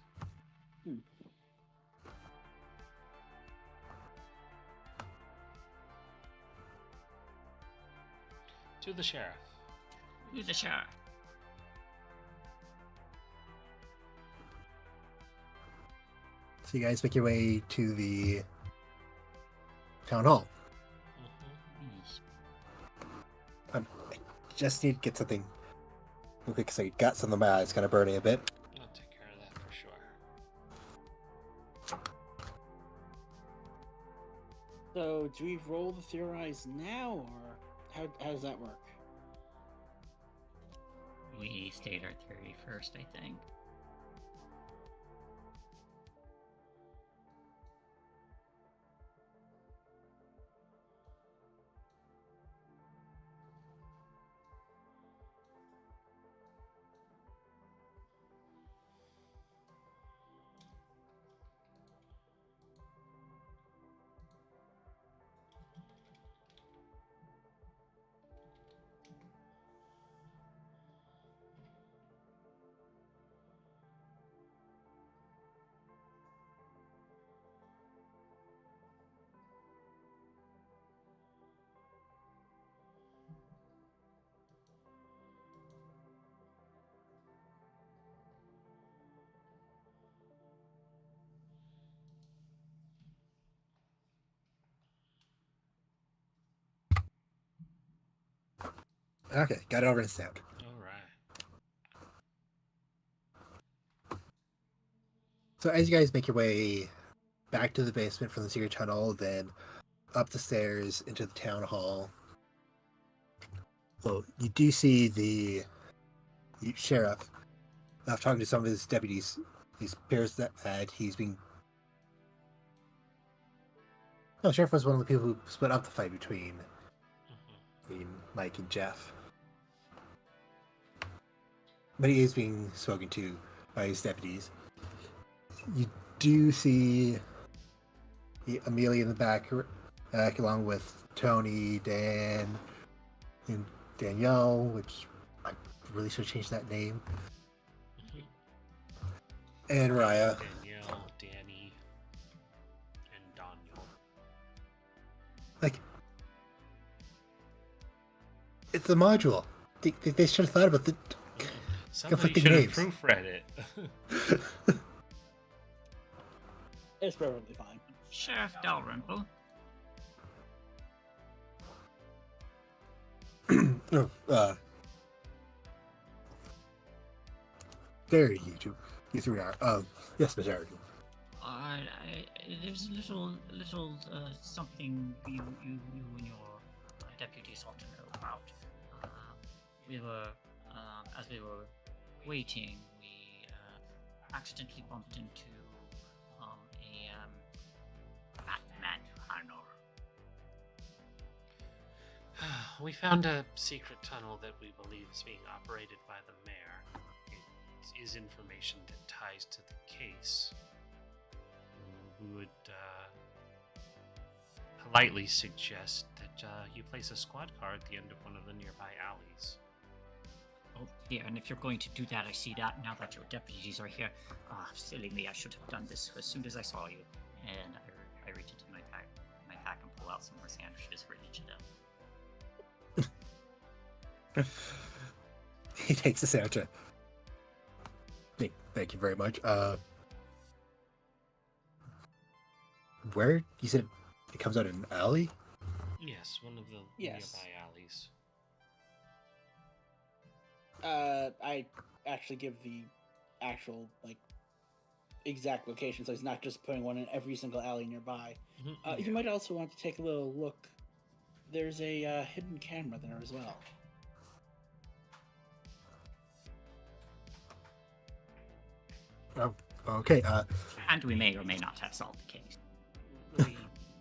Speaker 1: To the sheriff.
Speaker 4: To the sheriff.
Speaker 2: So you guys make your way to the town hall.
Speaker 4: Yes.
Speaker 2: I just need to get something real quick because I got some of my eyes kind of burning a bit.
Speaker 1: I'll take care of that for sure.
Speaker 3: So, do we roll the theorize now, or how does that work?
Speaker 4: We state our theory first, I think.
Speaker 2: Okay, got it over in sound.
Speaker 1: All right.
Speaker 2: So as you guys make your way back to the basement from the secret tunnel, then up the stairs into the town hall, well, you do see the sheriff talking to some of his deputies. He appears that he's being... No, sheriff was one of the people who split up the fight between Mike and Jeff. But he is being spoken to by his deputies. You do see Amelia in the back, along with Tony, Dan, and Danielle, which I really should change that name, and Raya.
Speaker 1: Danielle, Danny, and Daniel.
Speaker 2: Like, it's a module. They should have thought about the
Speaker 1: Somebody
Speaker 2: conflicting
Speaker 1: should have
Speaker 2: names.
Speaker 1: proofread it.
Speaker 3: It's perfectly fine.
Speaker 4: Sheriff Dalrymple.
Speaker 2: There you three are. Yes, Miss Eric.
Speaker 4: There's a little something you and your deputies ought to know about. We were, as we were waiting, we accidentally bumped into a Batman panel.
Speaker 1: We found a secret tunnel that we believe is being operated by the mayor. It is information that ties to the case. We would politely suggest that you place a squad car at the end of one of the nearby alleys.
Speaker 4: Oh, yeah, and if you're going to do that, I see that now that your deputies are here. Silly me, I should have done this as soon as I saw you. And I reach into my pack and pull out some more sandwiches for each of them.
Speaker 2: He takes the sandwich. Thank you very much. Where you said it comes out in an alley?
Speaker 1: Yes, one of the
Speaker 3: Yes.
Speaker 1: nearby alleys.
Speaker 3: I actually give the actual exact location, so he's not just putting one in every single alley nearby. You might also want to take a little look. There's a hidden camera there as well.
Speaker 2: Oh, okay.
Speaker 4: And we may or may not have solved the case.
Speaker 1: We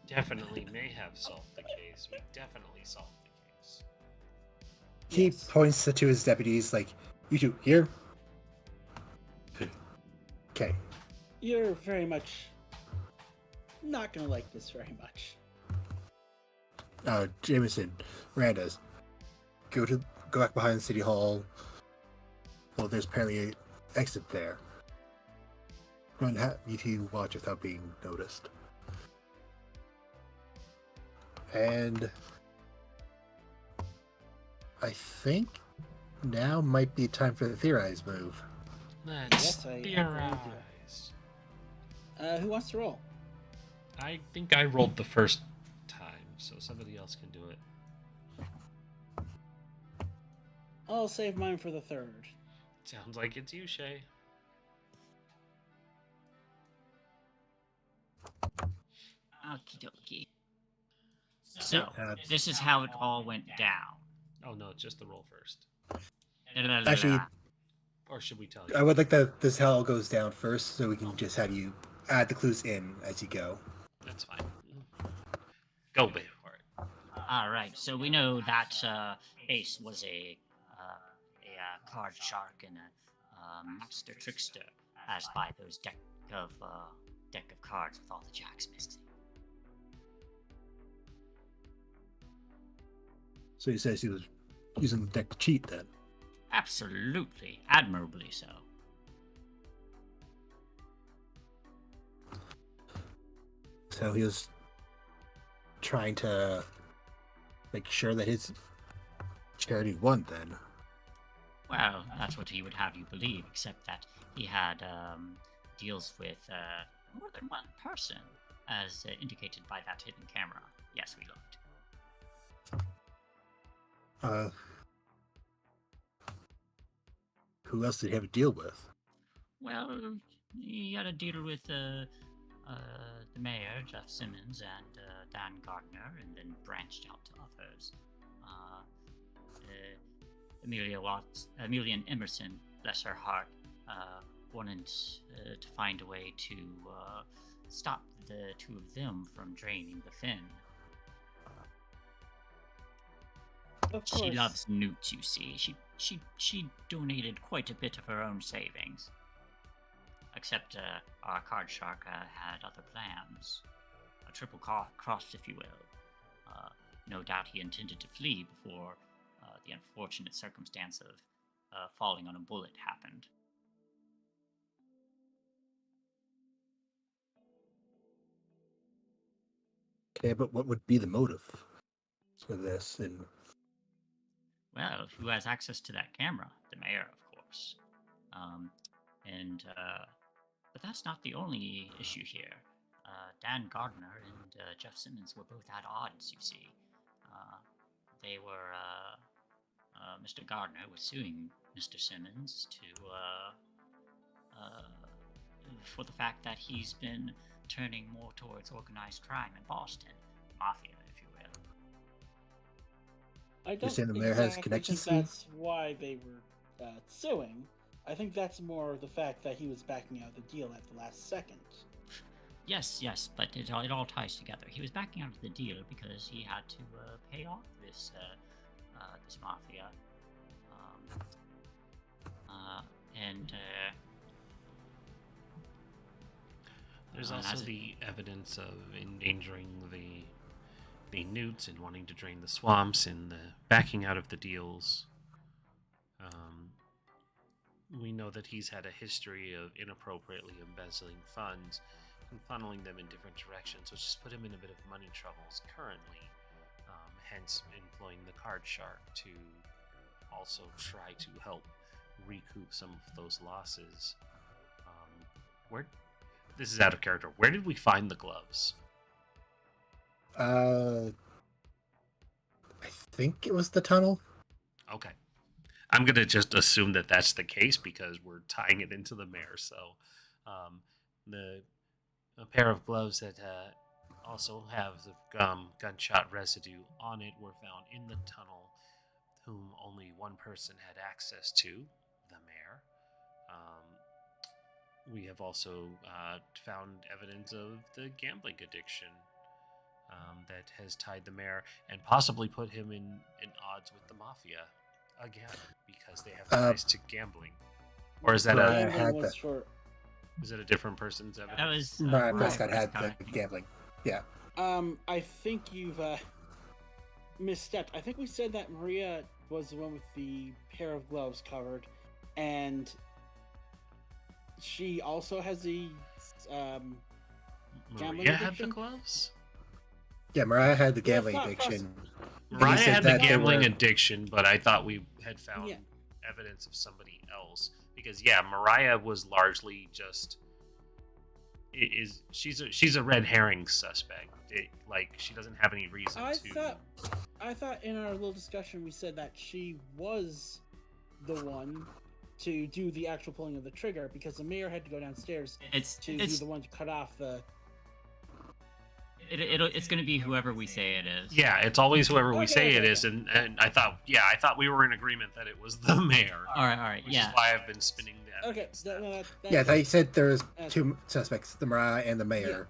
Speaker 1: definitely may have solved the case. We definitely solved the case.
Speaker 2: He
Speaker 3: Yes.
Speaker 2: points to his deputies, like, you two, here? Okay.
Speaker 3: You're very much not gonna like this very much.
Speaker 2: Jameson, Miranda's, go back behind City Hall. Well, there's apparently an exit there. Going to need to watch without being noticed. And I think now might be time for the theorize move.
Speaker 1: Let's
Speaker 3: Yes, I
Speaker 1: theorize.
Speaker 3: Who wants to roll?
Speaker 1: I think I rolled the first time, so somebody else can do it.
Speaker 3: I'll save mine for the third.
Speaker 1: Sounds like it's you, Shay.
Speaker 4: Okie dokie. So,
Speaker 2: Uh,
Speaker 4: this is how it all went down.
Speaker 1: Oh no, it's just the roll first.
Speaker 2: Actually,
Speaker 1: Or should we tell
Speaker 2: I
Speaker 1: you?
Speaker 2: would like this how it goes down first, so we can just have you add the clues in as you go.
Speaker 1: That's fine. Go big for it.
Speaker 4: All right. So we know that Ace was a card shark and a master trickster, as by those deck of cards with all the jacks missing.
Speaker 2: So he says he was using the deck to cheat then.
Speaker 4: Absolutely, admirably so.
Speaker 2: So he was trying to make sure that his charity won then.
Speaker 4: Well, that's what he would have you believe, except that he had deals with more than one person, as indicated by that hidden camera. Yes, we looked.
Speaker 2: Who else did he have to deal with?
Speaker 4: Well, he had a deal with the mayor, Jeff Simmons, and Dan Gardner, and then branched out to others. Amelia and Emerson, bless her heart, wanted to find a way to stop the two of them from draining the Finn.
Speaker 3: Of
Speaker 4: She
Speaker 3: course.
Speaker 4: loves newts, you see. She donated quite a bit of her own savings. Except our card shark had other plans. A triple cross, if you will. No doubt he intended to flee before the unfortunate circumstance of falling on a bullet happened.
Speaker 2: Okay, but what would be the motive for this? And
Speaker 4: Well, who has access to that camera? The mayor, of course. But that's not the only issue here. Dan Gardner and Jeff Simmons were both at odds, you see. They were, Mr. Gardner was suing Mr. Simmons for the fact that he's been turning more towards organized crime in Boston, mafia, if you will.
Speaker 3: I don't
Speaker 2: saying the mayor has
Speaker 3: exactly
Speaker 2: connections to
Speaker 3: think
Speaker 2: you?
Speaker 3: that's why they were suing. I think that's more the fact that he was backing out of the deal at the last second.
Speaker 4: Yes, but it all ties together. He was backing out of the deal because he had to pay off this mafia,
Speaker 1: There's
Speaker 4: and
Speaker 1: also
Speaker 4: as it-
Speaker 1: the evidence of endangering the newts and wanting to drain the swamps and the backing out of the deals. We know that he's had a history of inappropriately embezzling funds and funneling them in different directions, which has put him in a bit of money troubles currently. Hence, employing the card shark to also try to help recoup some of those losses. Where this is out of character. Where did we find the gloves?
Speaker 2: I think it was the tunnel.
Speaker 1: Okay. I'm going to just assume that that's the case because we're tying it into the mayor. So a pair of gloves that also have the gunshot residue on it were found in the tunnel, whom only one person had access to, the mayor. We have also found evidence of the gambling addiction that has tied the mayor and possibly put him in odds with the mafia again because they have ties to gambling. Or is that
Speaker 2: Mariah
Speaker 3: Gambling
Speaker 2: had
Speaker 3: was
Speaker 2: the-
Speaker 3: for
Speaker 1: is it a different person's evidence?
Speaker 4: that was
Speaker 2: Mariah
Speaker 3: right,
Speaker 2: Prescott had
Speaker 4: Prescott.
Speaker 2: the gambling. Yeah.
Speaker 3: I think you've misstepped. I think we said that Maria was the one with the pair of gloves covered, and she also has the gambling
Speaker 1: Maria had the
Speaker 3: addiction?
Speaker 1: gloves?
Speaker 2: Yeah, Mariah had the
Speaker 3: Yeah,
Speaker 2: gambling
Speaker 3: fuck,
Speaker 2: addiction.
Speaker 1: Mariah
Speaker 2: said
Speaker 1: had the
Speaker 2: that they
Speaker 1: gambling
Speaker 2: were-
Speaker 1: addiction, but I thought we had found
Speaker 3: Yeah.
Speaker 1: evidence of somebody else. Because Mariah was largely just she's a red herring suspect. She doesn't have any reason
Speaker 3: I
Speaker 1: to.
Speaker 3: thought in our little discussion we said that she was the one to do the actual pulling of the trigger because the mayor had to go downstairs
Speaker 4: It's
Speaker 3: to be the one to cut off the.
Speaker 4: It's going to be whoever we say it is.
Speaker 1: Yeah, it's always whoever we
Speaker 3: Okay,
Speaker 1: say it
Speaker 3: okay,
Speaker 1: is, and I thought we were in agreement that it was the mayor.
Speaker 4: All right,
Speaker 1: Which
Speaker 4: yeah.
Speaker 1: is why I've been spinning that.
Speaker 3: Okay,
Speaker 2: Yeah, I thought you said there was
Speaker 3: That's-
Speaker 2: two suspects, the Mariah and the mayor,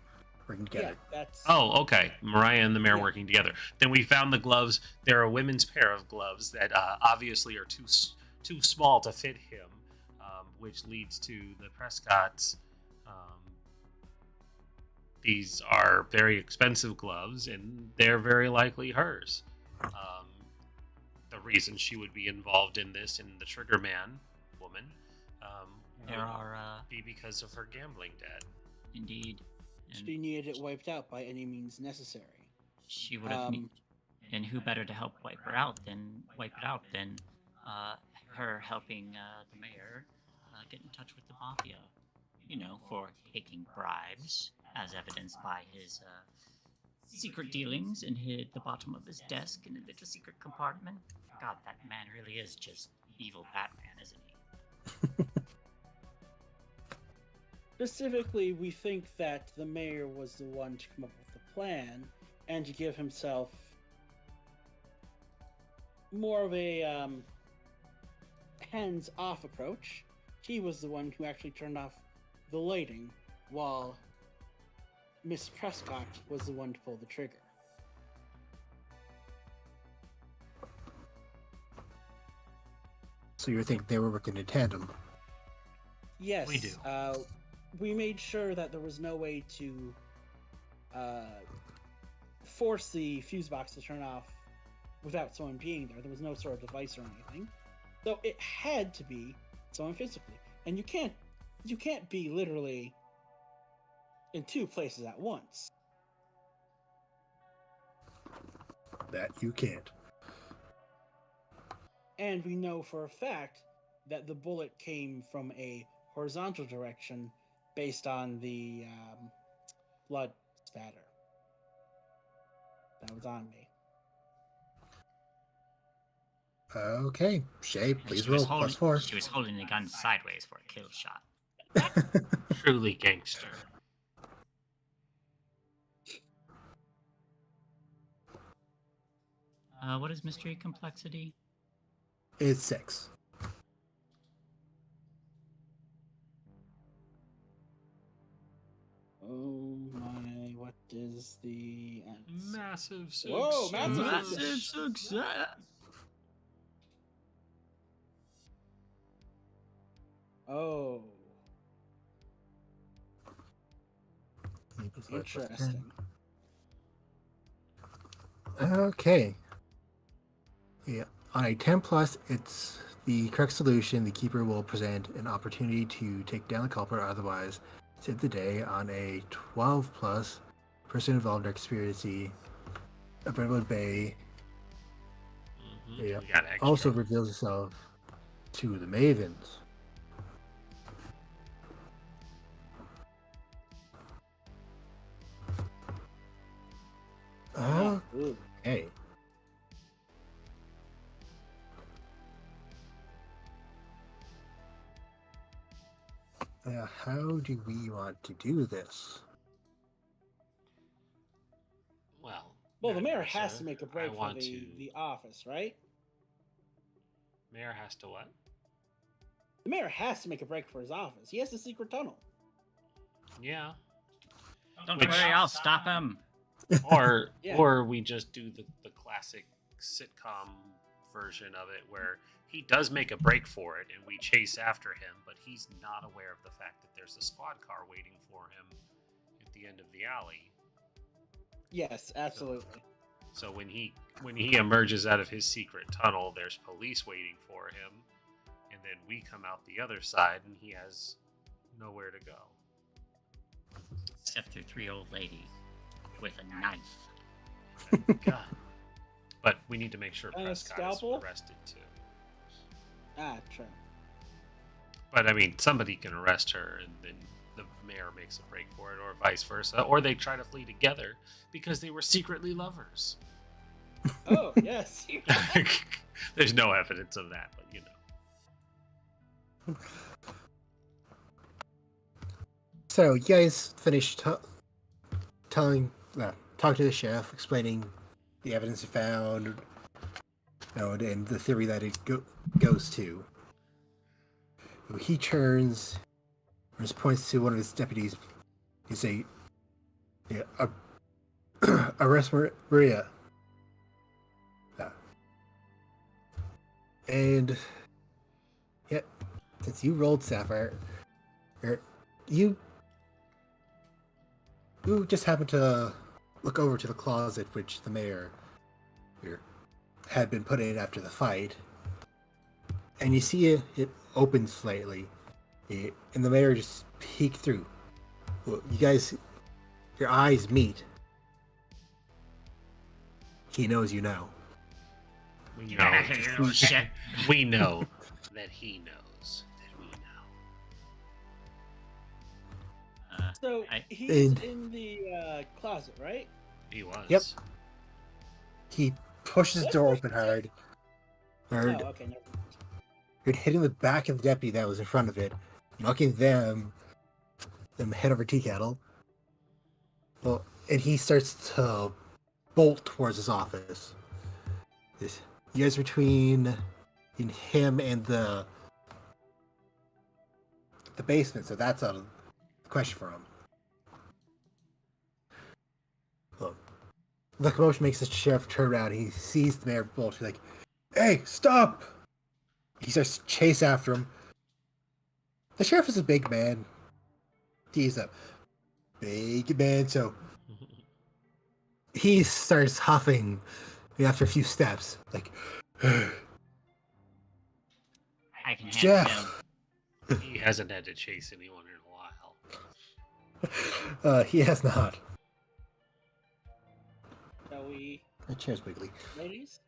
Speaker 2: working
Speaker 3: Yeah,
Speaker 2: together.
Speaker 3: that's.
Speaker 1: Oh, okay. Mariah and the mayor
Speaker 3: Yeah.
Speaker 1: working together. Then we found the gloves. There are a women's pair of gloves that obviously are too small to fit him, which leads to the Prescotts. These are very expensive gloves, and they're very likely hers. The reason she would be involved in this, in the Trigger Man woman,
Speaker 4: There are
Speaker 1: be because of her gambling debt.
Speaker 4: indeed. And
Speaker 3: She needed it wiped out by any means necessary.
Speaker 4: she would have. And who better to help wipe it out than her helping the mayor get in touch with the mafia? You know, for taking bribes, as evidenced by his secret dealings in the bottom of his desk in a little secret compartment. God, that man really is just evil Batman, isn't he?
Speaker 3: Specifically, we think that the mayor was the one to come up with the plan and to give himself more of a hands-off approach. He was the one who actually turned off the lighting, while Miss Prescott was the one to pull the trigger.
Speaker 2: So you think they were working in tandem?
Speaker 3: Yes,
Speaker 1: We do.
Speaker 3: We made sure that there was no way to force the fuse box to turn off without someone being there. There was no sort of device or anything, so it had to be someone physically. And you can't be literally in two places at once.
Speaker 2: That you can't.
Speaker 3: And we know for a fact that the bullet came from a horizontal direction based on the blood spatter that was on me.
Speaker 2: Okay, Shay,
Speaker 4: And
Speaker 2: please
Speaker 4: she was
Speaker 2: roll
Speaker 4: holding-
Speaker 2: +4.
Speaker 4: She was holding the gun sideways for a kill shot.
Speaker 1: Truly gangster.
Speaker 4: What is mystery complexity?
Speaker 2: It's 6.
Speaker 3: Oh my, what is the answer?
Speaker 1: Massive success.
Speaker 3: Whoa, massive
Speaker 4: Massive success!
Speaker 3: Oh, interesting.
Speaker 2: Okay. Yeah. On a 10 plus, it's the correct solution. The keeper will present an opportunity to take down the culprit, otherwise save the day. On a 12 plus, person involved in experiencing a Brindlewood Bay
Speaker 1: We got extra.
Speaker 2: also reveals itself to the Mavens.
Speaker 3: Ooh.
Speaker 2: Okay. How do we want to do this?
Speaker 3: Well, the mayor
Speaker 1: Madam
Speaker 3: has
Speaker 1: Sir,
Speaker 3: to make a
Speaker 1: I
Speaker 3: break for
Speaker 1: want
Speaker 3: the office, right?
Speaker 1: Mayor has to what?
Speaker 3: The mayor has to make a break for his office. He has the secret tunnel.
Speaker 1: Yeah.
Speaker 4: Don't
Speaker 1: Which-
Speaker 4: worry, I'll stop him.
Speaker 1: Or
Speaker 3: Yeah.
Speaker 1: or we just do the classic sitcom version of it where he does make a break for it and we chase after him, but he's not aware of the fact that there's a squad car waiting for him at the end of the alley.
Speaker 3: Yes, absolutely.
Speaker 1: So when he emerges out of his secret tunnel, there's police waiting for him, and then we come out the other side and he has nowhere to go.
Speaker 4: Except for 3 old ladies with a knife.
Speaker 1: God. But we need to make sure
Speaker 3: And a
Speaker 1: Prescott is
Speaker 3: scalpel?
Speaker 1: arrested too.
Speaker 3: Ah, true.
Speaker 1: But I mean, somebody can arrest her, and then the mayor makes a break for it, or vice versa, or they try to flee together because they were secretly lovers.
Speaker 3: Oh, yes.
Speaker 1: There's no evidence of that, but you know.
Speaker 2: So you guys finished talking to the sheriff, explaining the evidence you found, and the theory that it goes to. He turns, and just points to one of his deputies. He say, "Yeah, arrest Maria." Yeah. And yeah, since you rolled Sapphire, you just happened to look over to the closet which the mayor had been put in after the fight, and you see it open slightly, and the mayor just peeked through. Well, you guys, your eyes meet. He knows you know.
Speaker 1: We
Speaker 4: Get
Speaker 1: know.
Speaker 4: out of here, you little shit.
Speaker 1: We know that he knows that we know.
Speaker 3: So
Speaker 4: I-
Speaker 3: he's
Speaker 2: And-
Speaker 3: in the closet, right?
Speaker 1: He was.
Speaker 2: Yep. He pushes the door open hard.
Speaker 3: Oh,
Speaker 2: Hard.
Speaker 3: okay. Never mind.
Speaker 2: You're hitting the back of the deputy that was in front of it, knocking them head over tea kettle. Well, and he starts to bolt towards his office. You guys between him and the basement, so that's a question for him. Look, the commotion makes the sheriff turn around. He sees the mayor bolt. He's like, "Hey, stop!" He starts to chase after him. The sheriff is a big man. He's a big man, so he starts huffing after a few steps. Like,
Speaker 4: I can handle him.
Speaker 2: Jeff!
Speaker 1: He hasn't had to chase anyone in a while.
Speaker 2: He has not.
Speaker 3: Shall we,
Speaker 2: That chair's wiggly.
Speaker 3: ladies?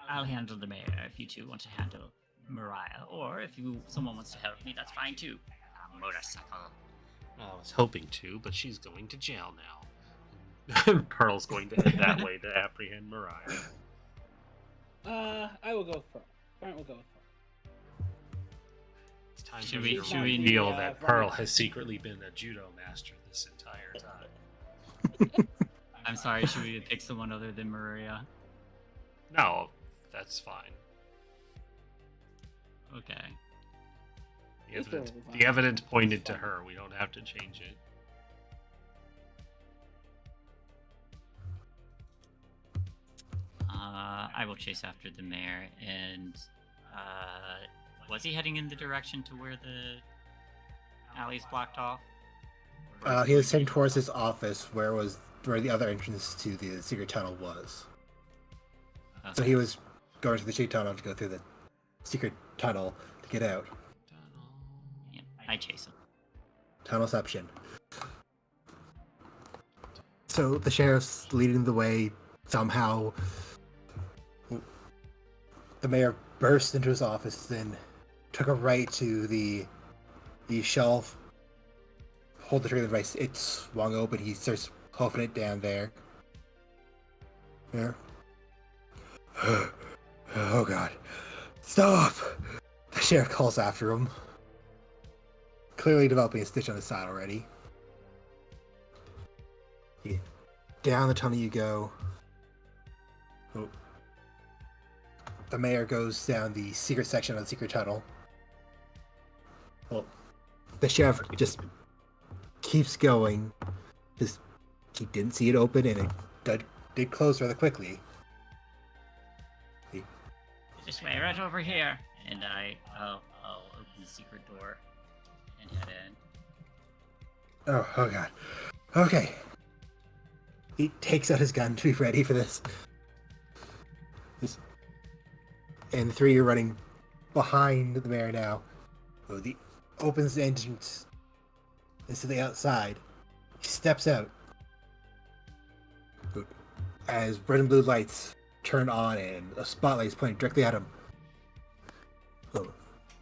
Speaker 4: I'll handle the mayor if you two want to handle Mariah, or if someone wants to help me, that's fine too. A motorcycle.
Speaker 1: I was hoping to, but she's going to jail now. Pearl's going to head that way to apprehend Mariah.
Speaker 3: I will go first. Brent will go first.
Speaker 1: It's time
Speaker 4: Should
Speaker 1: for
Speaker 4: we-
Speaker 1: me to
Speaker 4: should we-
Speaker 1: reveal
Speaker 3: Yeah,
Speaker 1: that
Speaker 3: right.
Speaker 1: Pearl has secretly been a judo master this entire time.
Speaker 4: I'm sorry, should we pick someone other than Maria?
Speaker 1: No, that's fine.
Speaker 4: Okay.
Speaker 3: It's totally fine.
Speaker 1: The evidence pointed
Speaker 3: It's
Speaker 1: to
Speaker 3: fine.
Speaker 1: her. We don't have to change it.
Speaker 4: I will chase after the mayor, and was he heading in the direction to where the alley's blocked off? Or is
Speaker 2: He was
Speaker 4: going
Speaker 2: heading towards his office, where the other entrance to the secret tunnel was. So
Speaker 4: Okay.
Speaker 2: he was going to the secret tunnel to go through the secret tunnel to get out.
Speaker 4: Yeah, I chase him.
Speaker 2: Tunnelception. So the sheriff's leading the way. Somehow, the mayor burst into his office, then took a right to the shelf. Hold the trigger device. It swung open. He starts hoofing it down there. There. Oh God! Stop! The sheriff calls after him. Clearly developing a stitch on his side already. Down the tunnel you go. Oh. The mayor goes down the secret section of the secret tunnel. Well, the sheriff just keeps going. He didn't see it open, and it did close rather quickly.
Speaker 4: This way, right over here. And I'll open the secret door and head in.
Speaker 2: Oh God. Okay. He takes out his gun to be ready for this. And the three are running behind the mayor now. So he opens the entrance into the outside. He steps out. As red and blue lights turn on and a spotlight is pointing directly at him.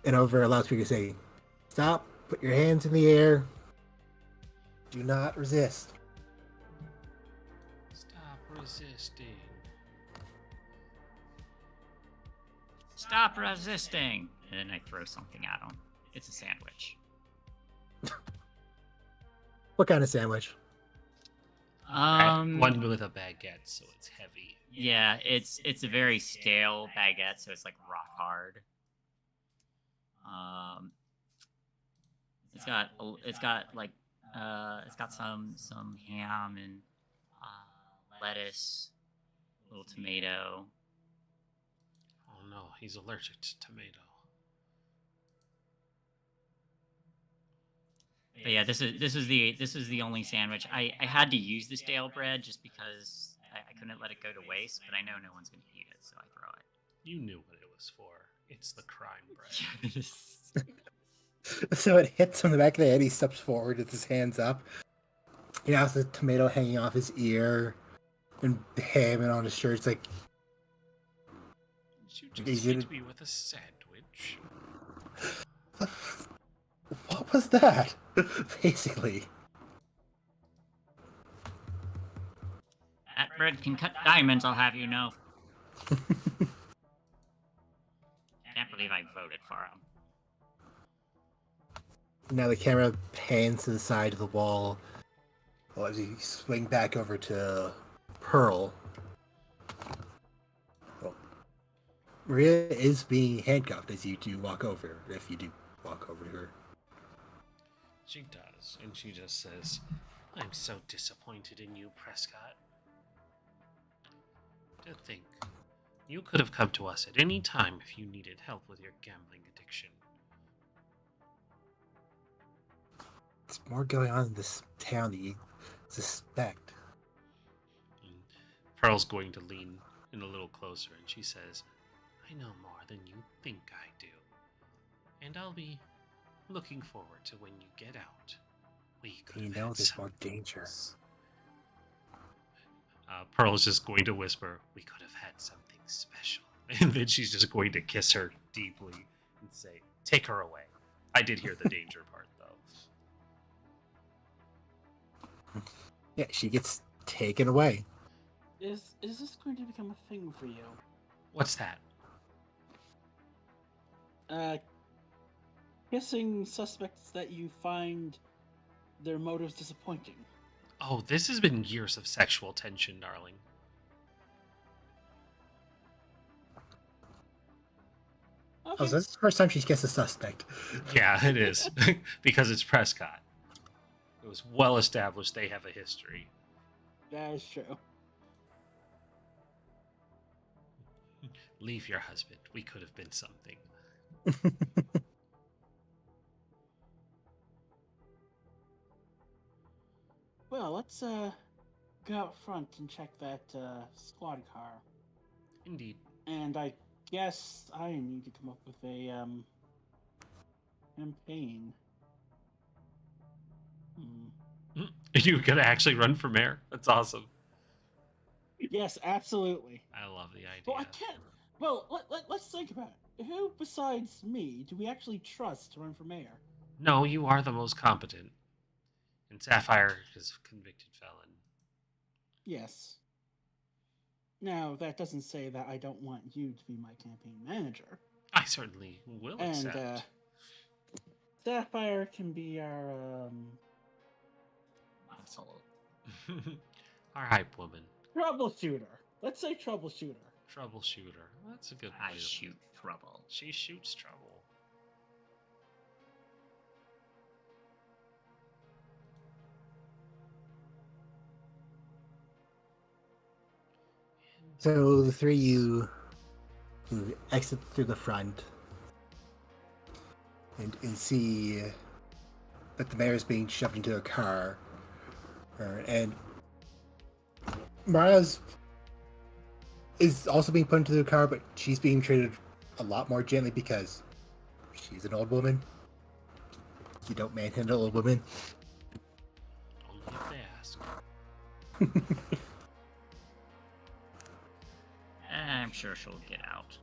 Speaker 2: And over a loudspeaker saying, "Stop, put your hands in the air. Do not resist."
Speaker 1: Stop resisting.
Speaker 4: Stop resisting! and then I throw something at him. It's a sandwich.
Speaker 2: What kind of sandwich?
Speaker 1: One with a baguette, so it's heavy.
Speaker 4: Yeah, it's a very stale baguette, so it's like rock hard. It's got some ham and lettuce, a little tomato.
Speaker 1: Oh no, he's allergic to tomato.
Speaker 4: But yeah, this is the only sandwich. I had to use the stale bread just because I couldn't let it go to waste, but I know no one's gonna eat it, so I throw it.
Speaker 1: You knew what it was for. It's the crime bread.
Speaker 2: So it hits him in the back of the head. He steps forward with his hands up. He has the tomato hanging off his ear and ham and on his shirt. It's like,
Speaker 1: You just hit me with a sandwich.
Speaker 2: what was that? Basically.
Speaker 4: That bread can cut diamonds, I'll have you know. Can't believe I voted for him.
Speaker 2: Now the camera pans to the side of the wall as you swing back over to Pearl. Well, Maria is being handcuffed as you do walk over, if you do walk over to her.
Speaker 1: She does, and she just says, I'm so disappointed in you, Prescott. To think, you could have come to us at any time if you needed help with your gambling addiction.
Speaker 2: There's more going on in this town than you suspect.
Speaker 1: And Pearl's going to lean in a little closer, and she says, I know more than you think I do. And I'll be looking forward to when you get out. We could have had
Speaker 2: there's
Speaker 1: some
Speaker 2: more danger.
Speaker 1: Pearl's just going to whisper, we could have had something special. And then she's just going to kiss her deeply and say, take her away. I did hear the danger part, though.
Speaker 2: Yeah, she gets taken away.
Speaker 3: Is this going to become a thing for you?
Speaker 1: What's that?
Speaker 3: Kissing suspects that you find their motives disappointing.
Speaker 1: Oh, this has been years of sexual tension, darling.
Speaker 3: Okay.
Speaker 2: Oh, so this is the first time she's kissed a suspect.
Speaker 1: Yeah, it is. Because it's Prescott. It was well established they have a history.
Speaker 3: That is true.
Speaker 1: Leave your husband. We could have been something.
Speaker 3: Well, let's go out front and check that squad car.
Speaker 1: Indeed.
Speaker 3: And I guess I need to come up with a campaign.
Speaker 1: You gonna actually run for mayor? That's awesome.
Speaker 3: Yes, absolutely.
Speaker 1: I love the idea.
Speaker 3: Well, I can't. Well, let's think about it. Who besides me do we actually trust to run for mayor?
Speaker 1: No, you are the most competent. And Sapphire is a convicted felon.
Speaker 3: Yes. Now, that doesn't say that I don't want you to be my campaign manager.
Speaker 1: I certainly will accept.
Speaker 3: And Sapphire can be our
Speaker 4: Muscle.
Speaker 1: Our hype woman.
Speaker 3: troubleshooter. Let's say troubleshooter.
Speaker 1: Troubleshooter. That's a good
Speaker 4: I
Speaker 1: way to-
Speaker 4: shoot trouble.
Speaker 1: She shoots trouble.
Speaker 2: So the three you exit through the front and see that the mayor is being shoved into a car, and Mara's is also being put into the car, but she's being treated a lot more gently because she's an old woman. You don't manhandle old women.
Speaker 1: Only if they ask.
Speaker 4: I'm sure she'll get out.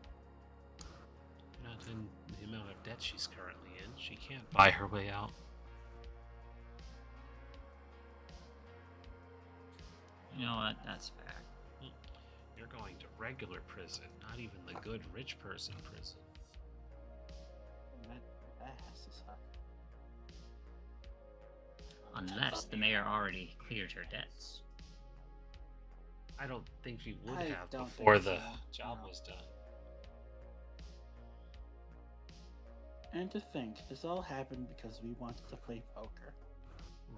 Speaker 1: Not in the amount of debt she's currently in. She can't buy her way out.
Speaker 4: You know what? That's fair.
Speaker 1: You're going to regular prison, not even the good rich person prison.
Speaker 3: ass is up.
Speaker 4: Unless the mayor already cleared her debts.
Speaker 1: I don't think she would
Speaker 3: I
Speaker 1: have
Speaker 3: don't
Speaker 1: before
Speaker 3: think
Speaker 1: the
Speaker 3: so,
Speaker 1: job
Speaker 3: no.
Speaker 1: was done.
Speaker 3: And to think, this all happened because we wanted to play poker.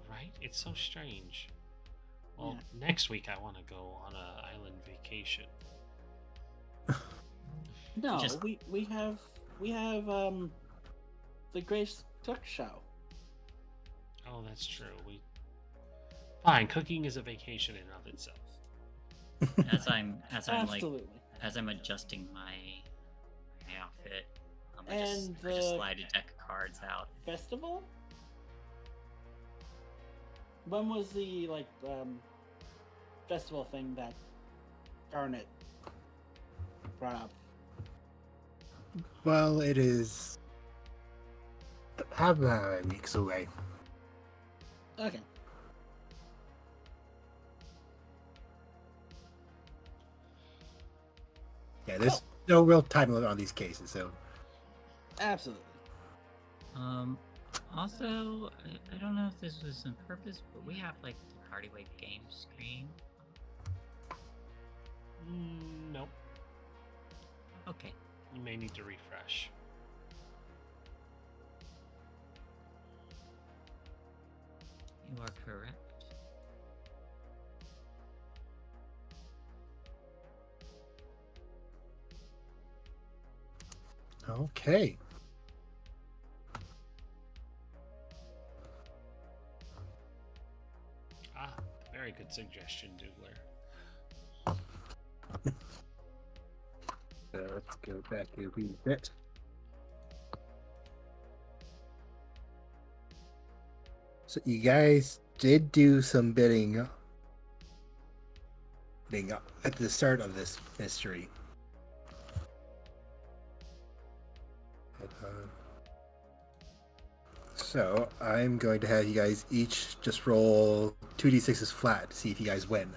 Speaker 1: Right? It's so strange. Well,
Speaker 3: Yeah.
Speaker 1: next week I want to go on an island vacation.
Speaker 3: No,
Speaker 4: Just-
Speaker 3: we have the Grace Cook Show.
Speaker 1: Oh, that's true. Fine. Cooking is a vacation in and of itself.
Speaker 4: As I'm
Speaker 3: Absolutely.
Speaker 4: as I'm adjusting my outfit, I
Speaker 3: And
Speaker 4: just
Speaker 3: the-
Speaker 4: slide a deck of cards out.
Speaker 3: Festival? When was the festival thing that Garnet brought up?
Speaker 2: Well, it is how many weeks away.
Speaker 3: Okay.
Speaker 2: Yeah, there's no real time limit on these cases, so
Speaker 3: Absolutely.
Speaker 4: Also, I don't know if this was on purpose, but we have like the Party Wave game screen.
Speaker 1: Nope.
Speaker 4: Okay.
Speaker 1: You may need to refresh.
Speaker 4: You are correct.
Speaker 2: okay.
Speaker 1: Ah, very good suggestion, Dougler.
Speaker 2: So let's go back a wee bit. So you guys did do some bidding at the start of this mystery. So I'm going to have you guys each just roll 2d6s flat to see if you guys win.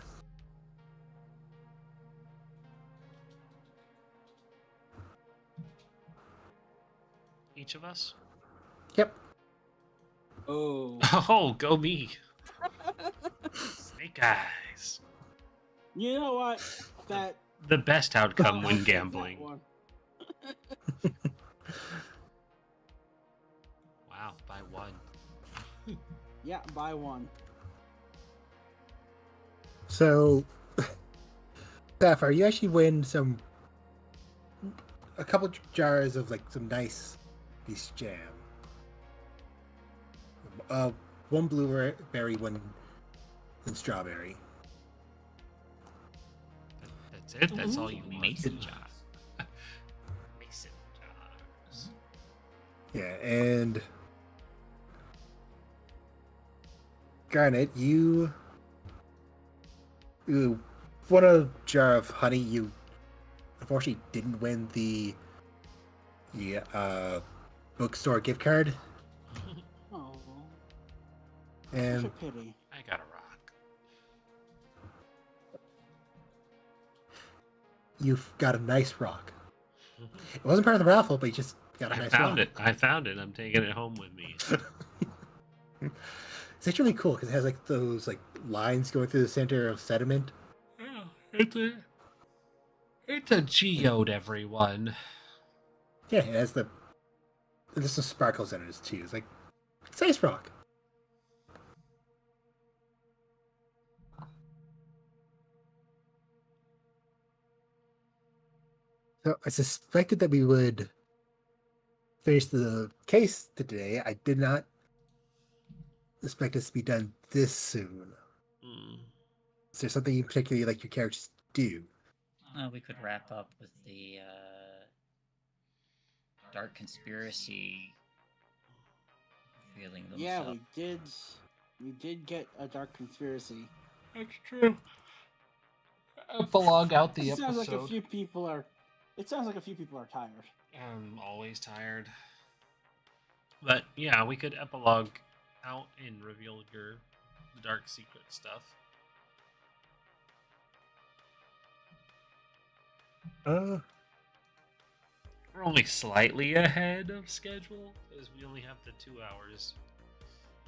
Speaker 1: Each of us?
Speaker 2: Yep.
Speaker 3: Oh.
Speaker 1: Oh, go me. Snake eyes.
Speaker 3: You know what? That
Speaker 1: The best outcome
Speaker 3: I'll
Speaker 1: when
Speaker 3: take that
Speaker 1: gambling.
Speaker 3: one.
Speaker 1: Wow, by one.
Speaker 3: Yeah, buy one.
Speaker 2: So, Sapphire, you actually win a couple jars of like some nice piece jam. One blueberry, one strawberry.
Speaker 1: That's it? That's all you
Speaker 4: Ooh,
Speaker 1: want?
Speaker 4: mason jar.
Speaker 1: Mason jars.
Speaker 2: Yeah, and Garnet, you won a jar of honey. You unfortunately didn't win the bookstore gift card,
Speaker 3: Oh,
Speaker 2: and
Speaker 3: such a pity.
Speaker 1: I got a rock.
Speaker 2: you've got a nice rock. It wasn't part of the raffle, but you just got a
Speaker 1: I
Speaker 2: nice
Speaker 1: found
Speaker 2: rock.
Speaker 1: it. I found it. I'm taking it home with me.
Speaker 2: It's actually really cool because it has like those like lines going through the center of sediment.
Speaker 1: Yeah, it's a geode, everyone.
Speaker 2: Yeah, it has there's some sparkles in it too. It's like it's nice rock. So I suspected that we would finish the case today. I did not expect this to be done this soon.
Speaker 1: Mm.
Speaker 2: Is there something you particularly like your characters to do?
Speaker 4: We could wrap up with the dark conspiracy feeling themselves.
Speaker 3: Yeah, we did. We did get a dark conspiracy.
Speaker 1: That's true. Epilogue out the
Speaker 3: It sounds like a
Speaker 1: episode.
Speaker 3: few people are. It sounds like a few people are tired.
Speaker 1: I'm always tired. But yeah, we could epilogue out and reveal the dark secret stuff. We're only slightly ahead of schedule because we only have the 2 hours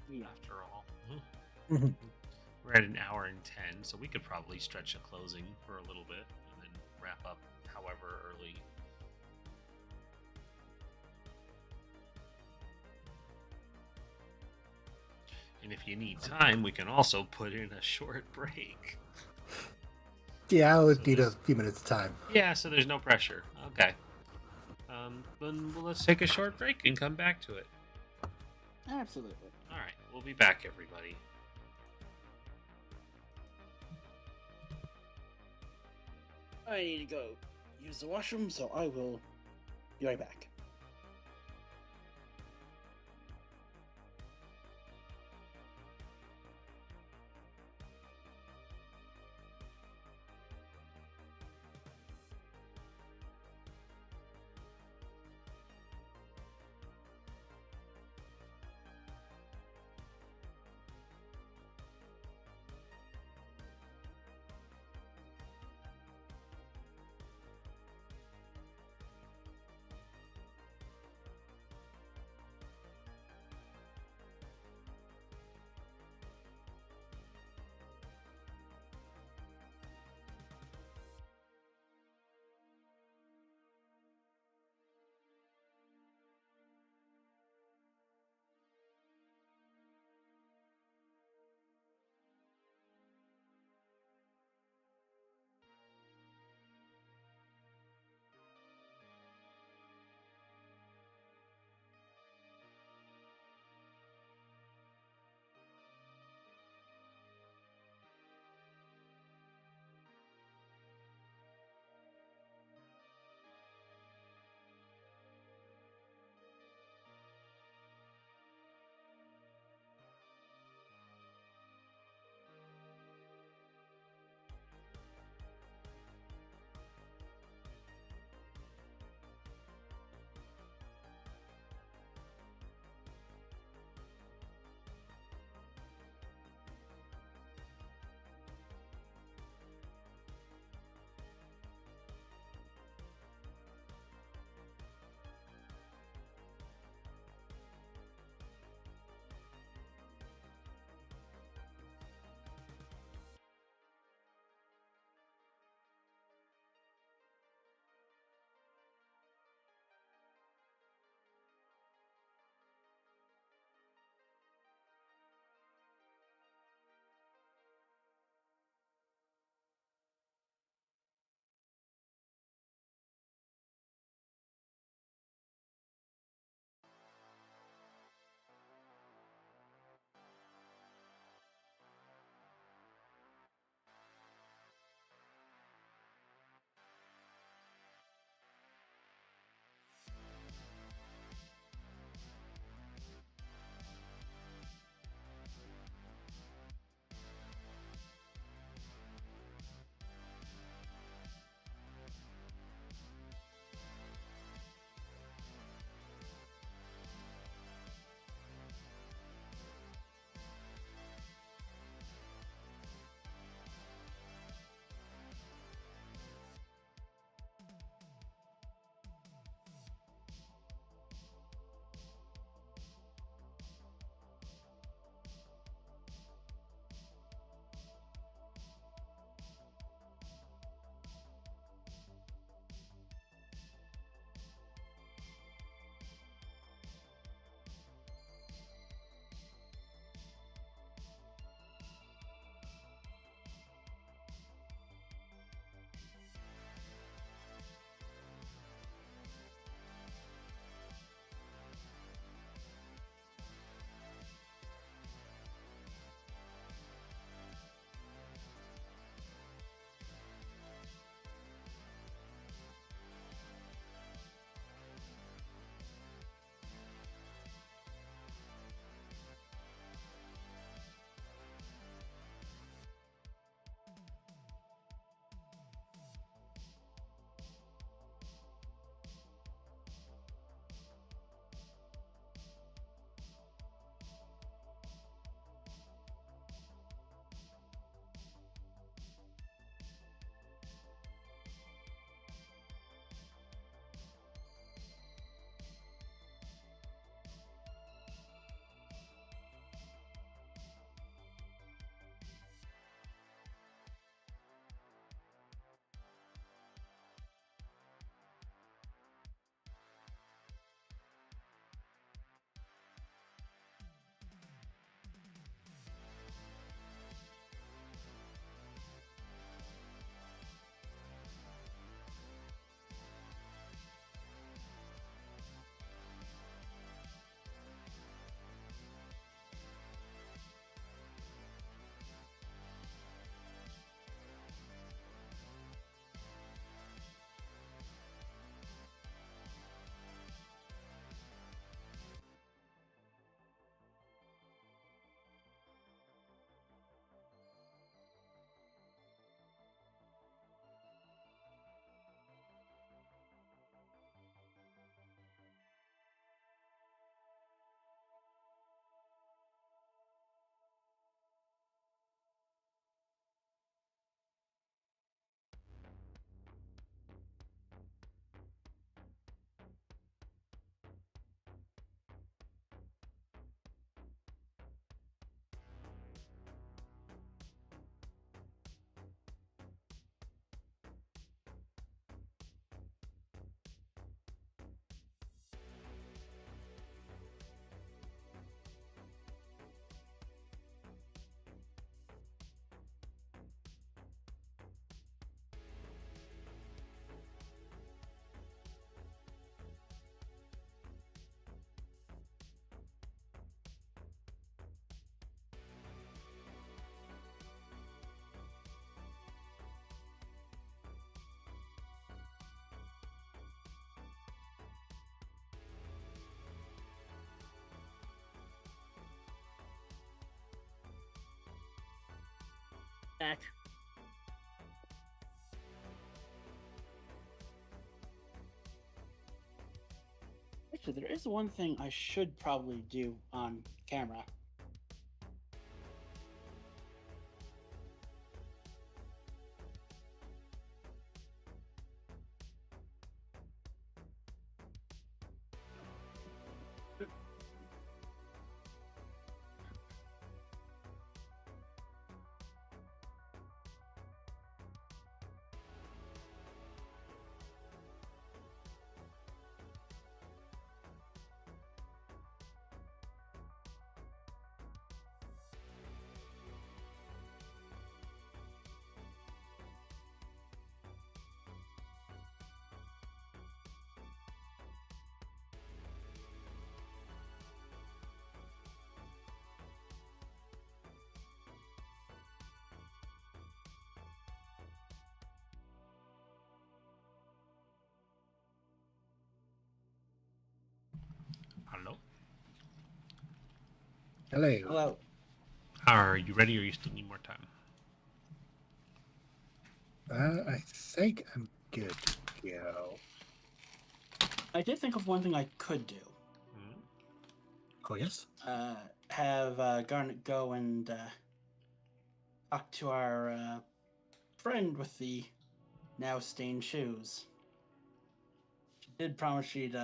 Speaker 3: Yeah.
Speaker 1: after all.
Speaker 2: Mhm.
Speaker 1: We're at an hour and 10, so we could probably stretch a closing for a little bit and then wrap up however early. And if you need time, we can also put in a short break.
Speaker 2: Yeah, I would
Speaker 1: So
Speaker 2: need a
Speaker 1: there's-
Speaker 2: few minutes of time.
Speaker 1: Yeah, so there's no pressure. Okay. Then let's take a short break and come back to it.
Speaker 3: Absolutely.
Speaker 1: All right, we'll be back, everybody.
Speaker 3: I need to go use the washroom, so I will be right back. back. Actually, there is one thing I should probably do on camera.
Speaker 1: Hello?
Speaker 2: Hello.
Speaker 3: Hello.
Speaker 1: Are you ready or you still need more time?
Speaker 2: I think I'm good to go.
Speaker 3: I did think of one thing I could do.
Speaker 1: Hmm?
Speaker 2: Oh, yes?
Speaker 3: Have Garnet go and talk to our friend with the now stained shoes. She did promise she'd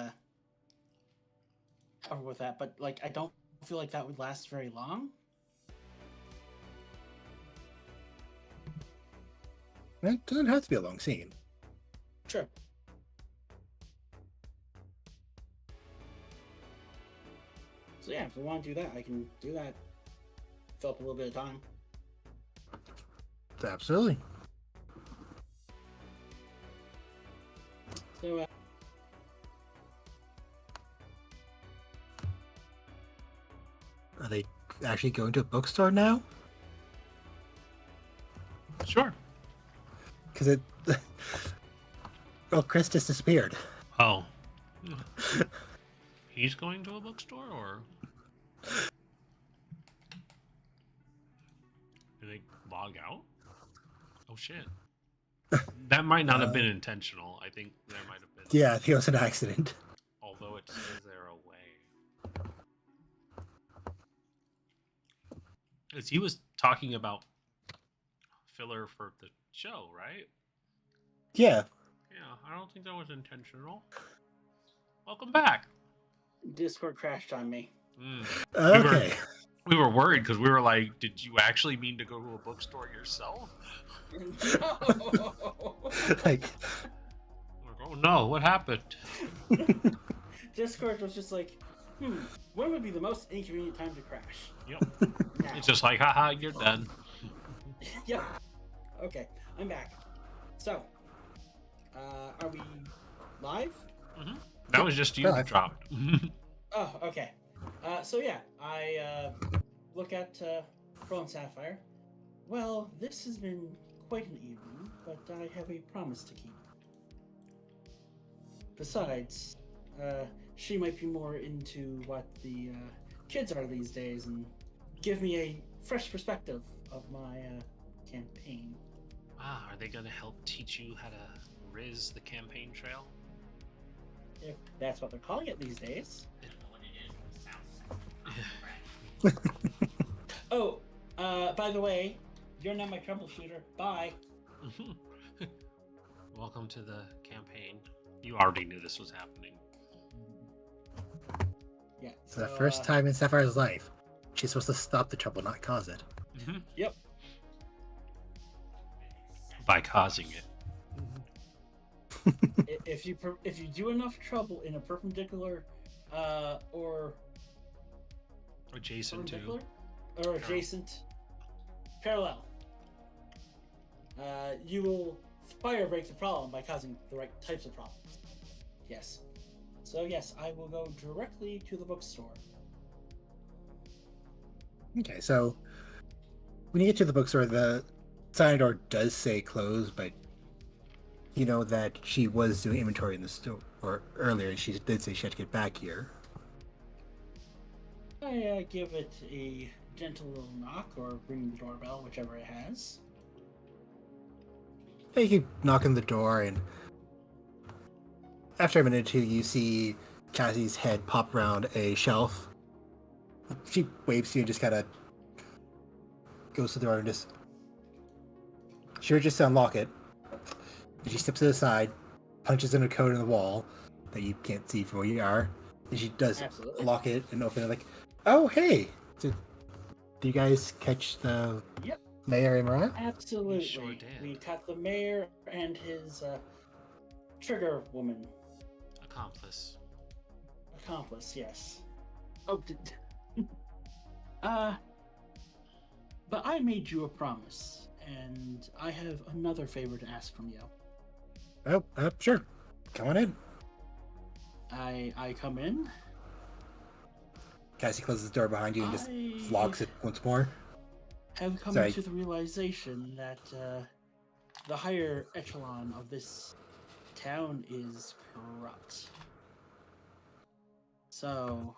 Speaker 3: cover with that, but like I don't feel like that would last very long.
Speaker 2: It doesn't have to be a long scene.
Speaker 3: Sure. So yeah, if we want to do that, I can do that. Fill up a little bit of time.
Speaker 2: Absolutely.
Speaker 3: So
Speaker 2: Are they actually going to a bookstore now?
Speaker 1: Sure.
Speaker 2: Because it... well, Chris just disappeared.
Speaker 1: Oh. He's going to a bookstore, or? Did they log out? Oh, shit. That might not have been intentional. I think there might have been.
Speaker 2: Yeah, I think it was an accident.
Speaker 1: Although it says they're away. Because he was talking about filler for the show, right?
Speaker 2: Yeah.
Speaker 1: Yeah, I don't think that was intentional. Welcome back.
Speaker 3: Discord crashed on me.
Speaker 2: Okay.
Speaker 1: We were worried because we were like, did you actually mean to go to a bookstore yourself?
Speaker 3: No!
Speaker 2: Like,
Speaker 1: Oh no, what happened?
Speaker 3: Discord was just like, when would be the most inconvenient time to crash?
Speaker 1: Yep.
Speaker 3: Now.
Speaker 1: It's just like, haha, you're done.
Speaker 3: Yep. Okay, I'm back. So, are we live?
Speaker 1: Mm-hmm. That was just you
Speaker 2: Live.
Speaker 1: dropped.
Speaker 3: Oh, okay. So yeah, I look at Pearl and Sapphire. Well, this has been quite an evening, but I have a promise to keep. Besides, she might be more into what the kids are these days and give me a fresh perspective of my campaign.
Speaker 1: Are they going to help teach you how to riz the campaign trail?
Speaker 3: If that's what they're calling it these days. Oh, by the way, you're not my troubleshooter. Bye.
Speaker 1: Welcome to the campaign. You already knew this was happening.
Speaker 3: Yeah.
Speaker 2: for the first time in Sapphire's life, she's supposed to stop the trouble, not cause it.
Speaker 3: Yep.
Speaker 1: By causing it.
Speaker 3: If you do enough trouble in a perpendicular or
Speaker 1: Adjacent to.
Speaker 3: or adjacent parallel, you will fire break the problem by causing the right types of problems. Yes. So yes, I will go directly to the bookstore.
Speaker 2: Okay, so when you get to the bookstore, the sign door does say closed, but you know that she was doing inventory in the store earlier, and she did say she had to get back here.
Speaker 3: I give it a gentle little knock or ring the doorbell, whichever it has.
Speaker 2: you keep knocking the door, and after a minute or two, you see Cassie's head pop around a shelf. She waves to you and just kind of goes to the door and just... Sure, just to unlock it. She steps to the side, punches in a code in the wall that you can't see from where you are. And she does
Speaker 3: Absolutely.
Speaker 2: lock it and open it like, oh, hey! Did you guys catch the
Speaker 3: Yep.
Speaker 2: mayor and Mariah?
Speaker 3: Absolutely.
Speaker 1: We sure did.
Speaker 3: We caught the mayor and his trigger woman. Accomplice, yes. Oh, but I made you a promise, and I have another favor to ask from you.
Speaker 2: Oh, sure. Come on in.
Speaker 3: I come in.
Speaker 2: Cassie closes the door behind you and just
Speaker 3: I
Speaker 2: locks it once more.
Speaker 3: have come
Speaker 2: Sorry.
Speaker 3: to the realization that the higher echelon of this town is corrupt. So,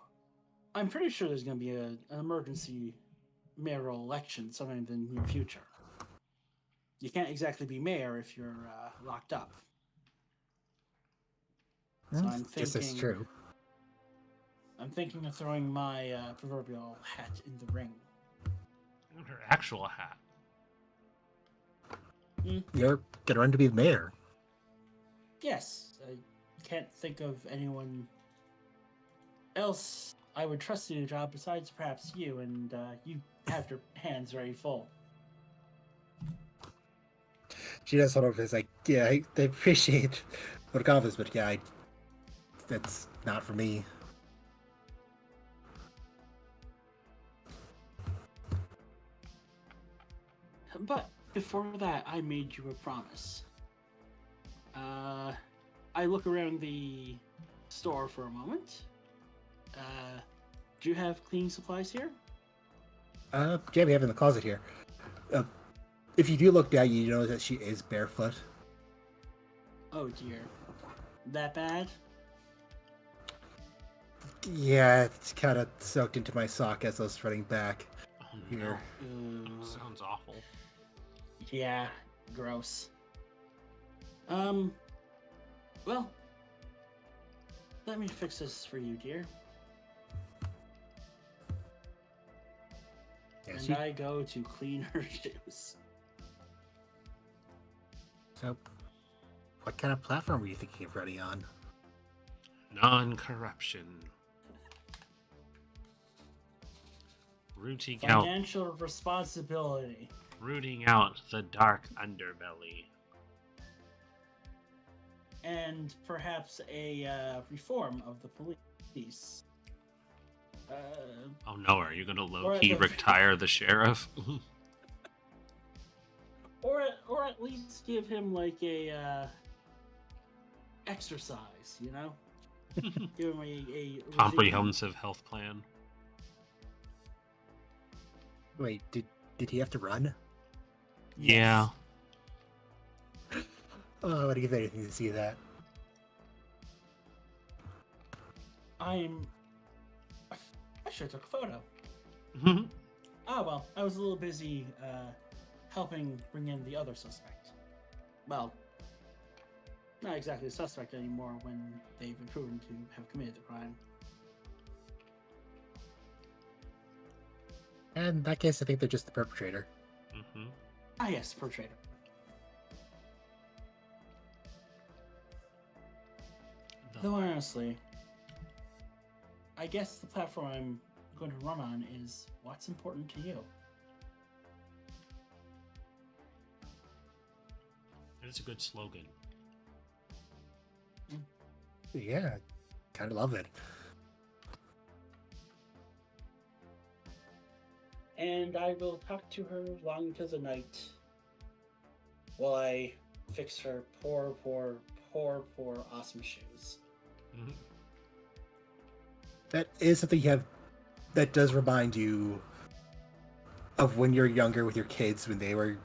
Speaker 3: I'm pretty sure there's going to be an emergency mayoral election sometime in the near future. You can't exactly be mayor if you're locked up. So I'm
Speaker 2: Guess that's
Speaker 3: thinking,
Speaker 2: true.
Speaker 3: I'm thinking of throwing my proverbial hat in the ring.
Speaker 1: And her actual hat.
Speaker 2: You're gonna run to be the mayor.
Speaker 3: Yes, I can't think of anyone else I would trust in a job besides perhaps you, and you have your hands very full.
Speaker 2: She does sort of is like, yeah, I appreciate what accomplished, but yeah, that's not for me.
Speaker 3: But before that, I made you a promise. I look around the store for a moment. Do you have cleaning supplies here?
Speaker 2: Yeah, we have it in the closet here. If you do look down, you know that she is barefoot.
Speaker 3: Oh dear. That bad?
Speaker 2: Yeah, it's kind of soaked into my sock as I was running back
Speaker 1: Oh,
Speaker 2: here.
Speaker 1: no. Sounds awful.
Speaker 3: Yeah, gross. Well, let me fix this for you, dear.
Speaker 2: Yeah,
Speaker 3: And I go to clean her shoes.
Speaker 2: So, what kind of platform were you thinking of running on?
Speaker 1: Non-corruption. Rooting out
Speaker 3: Financial responsibility.
Speaker 1: the dark underbelly.
Speaker 3: And perhaps a reform of the police.
Speaker 1: Oh no, are you gonna
Speaker 3: Or
Speaker 1: low-key
Speaker 3: at the-
Speaker 1: retire the sheriff?
Speaker 3: Or at least give him like a exercise, you know? Give him a regime.
Speaker 1: Comprehensive health plan.
Speaker 2: Wait, did he have to run?
Speaker 1: Yeah.
Speaker 2: Oh, I would give anything to see that.
Speaker 3: I should have took a photo. Oh well, I was a little busy helping bring in the other suspect. Well, not exactly a suspect anymore when they've been proven to have committed the crime.
Speaker 2: And in that case, I think they're just the perpetrator.
Speaker 1: Mm-hmm.
Speaker 3: Ah yes, perpetrator. Though honestly, I guess the platform I'm going to run on is what's important to you.
Speaker 1: It's a good slogan.
Speaker 2: Yeah, kind of love it.
Speaker 3: And I will talk to her long into the night while I fix her poor awesome shoes.
Speaker 1: Mm-hmm.
Speaker 2: That is something you have that does remind you of when you're younger with your kids, when they were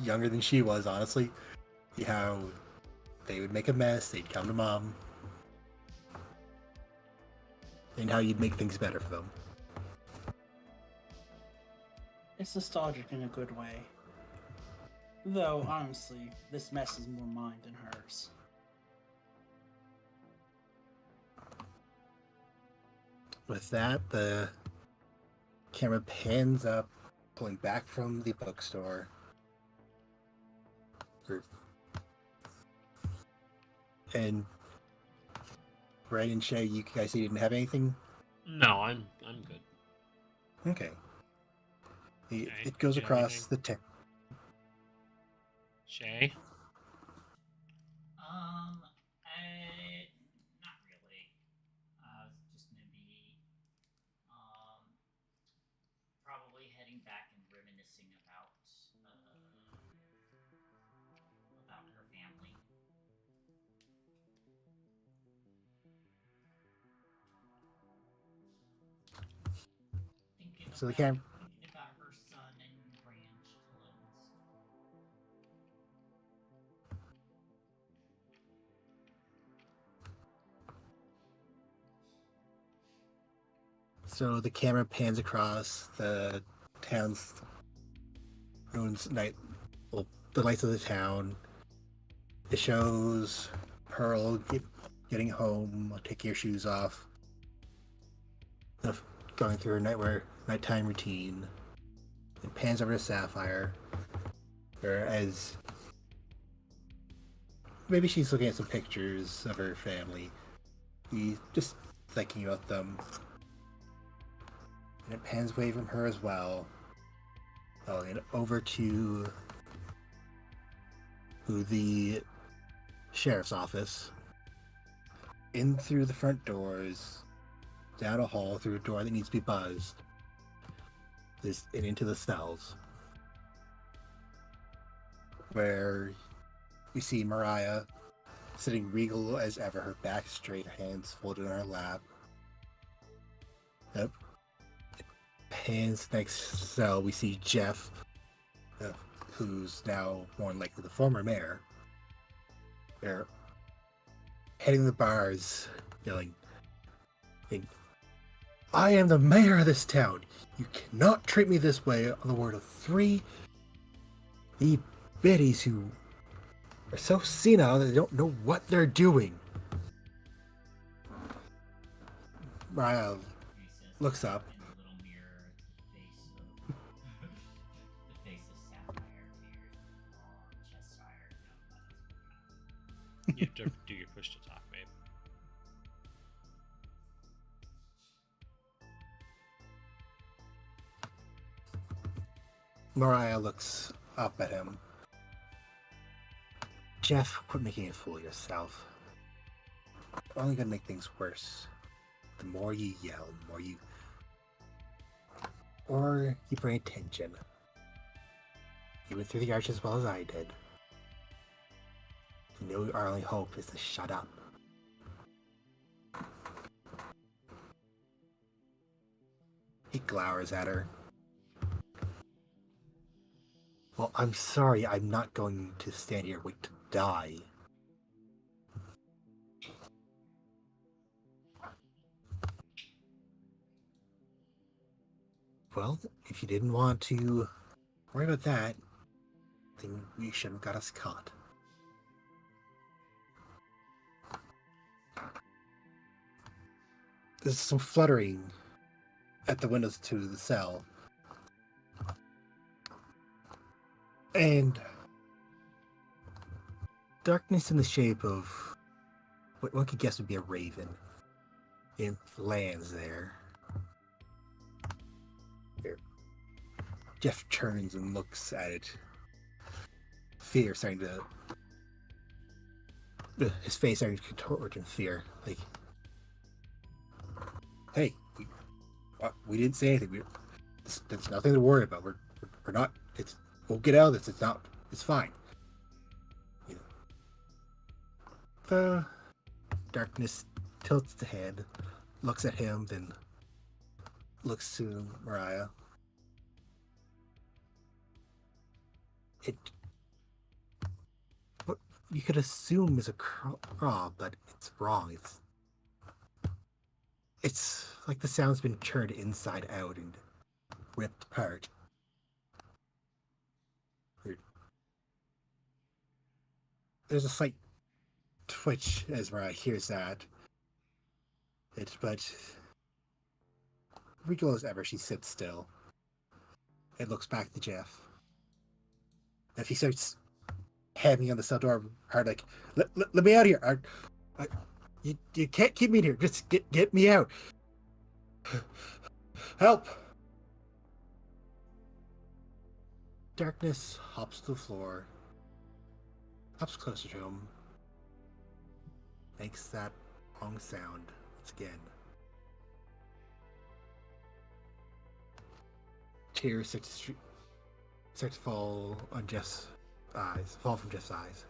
Speaker 2: younger than she was, honestly. How they would make a mess, they'd come to mom, and how you'd make things better for them.
Speaker 3: It's nostalgic in a good way. Though, honestly, this mess is more mine than hers.
Speaker 2: With that, the camera pans up, pulling back from the bookstore. And Ray and Shay, you guys didn't have anything?
Speaker 1: No, I'm good.
Speaker 2: Okay.
Speaker 1: Okay,
Speaker 2: It goes
Speaker 1: do you have
Speaker 2: across
Speaker 1: anything?
Speaker 2: the tech.
Speaker 1: Shay?
Speaker 4: I not really. I was just gonna be probably heading back and reminiscing about her family.
Speaker 2: So the camera.
Speaker 4: Thinking about her son and grandchildren.
Speaker 2: So the camera pans across the town's ruins night, well, the lights of the town. It shows Pearl getting home, taking her shoes off, going through her nighttime routine. It pans over to Sapphire, as maybe she's looking at some pictures of her family. He's just thinking about them. And it pans away from her as well. Oh, and over to the sheriff's office. In through the front doors, down a hall through a door that needs to be buzzed, and into the cells, where we see Mariah sitting regal as ever, her back straight, hands folded on her lap. Yep. Pans next cell, we see Jeff, who's now more than likely the former mayor. They're heading the bars, yelling, "I am the mayor of this town. You cannot treat me this way," on the word of 3 the biddies who are so senile that they don't know what they're doing. Mariah looks up.
Speaker 4: In the little mirror, the face of Sapphire tears, long chest tire.
Speaker 1: You have to do your push to talk, babe.
Speaker 2: Mariah looks up at him. "Jeff, quit making a fool of yourself. You're only gonna make things worse. The more you yell, the more you... Or you bring attention. You went through the arch as well as I did. You know our only hope is to shut up." He glowers at her. "Well, I'm sorry, I'm not going to stand here and wait to die." "Well, if you didn't want to worry about that, then you shouldn't have got us caught." There's some fluttering at the windows to the cell. And darkness in the shape of what one could guess would be a raven. It lands there. Jeff turns and looks at it. Fear starting to... His face starting to contort in fear. Like, "Hey, we didn't say anything. There's nothing to worry about. We're not... We'll get out of this. It's fine." You know. The darkness tilts the head, looks at him, then looks to Mariah. What you could assume is a craw, but it's wrong. It's like the sound's been turned inside out and ripped apart. There's a slight twitch as Mariah hears that. But regal as ever, she sits still and looks back to Jeff. If he starts hammering on the cell door hard, like, let me out of here. You can't keep me in here. Just get me out. Help! Darkness hops to the floor, hops closer to him, makes that long sound once again. Tears start to fall on Jeff's eyes, fall from Jeff's eyes.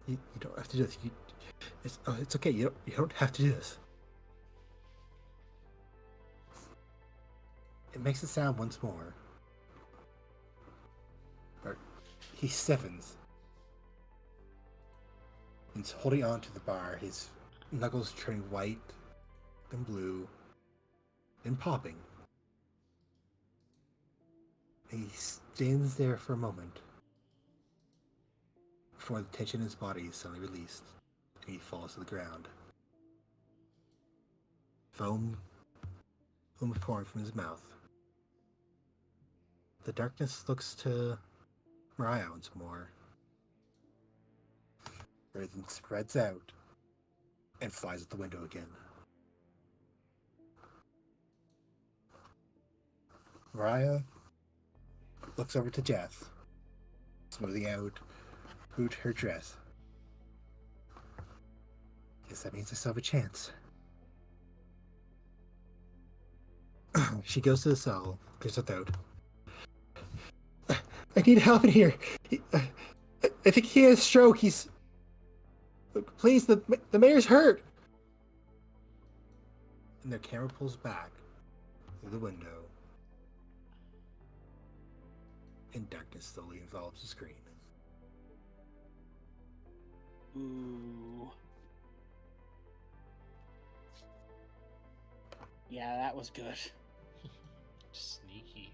Speaker 2: You don't have to do this. It's okay. You don't have to do this. It makes a sound once more. He stiffens. He's holding on to the bar, his knuckles turning white, then blue, then popping. He stands there for a moment before the tension in his body is suddenly released, and he falls to the ground. Foam pouring from his mouth. The darkness looks to Mariah once more. Everything spreads out and flies out the window again. Mariah looks over to Jeff, smoothing out her dress. Guess that means I still have a chance. She goes to the cell, gets it out. I need help in here. I think he has a stroke. Please, the mayor's hurt. And their camera pulls back through the window, and darkness slowly envelops the screen.
Speaker 3: Ooh. Yeah, that was good.
Speaker 1: Sneaky.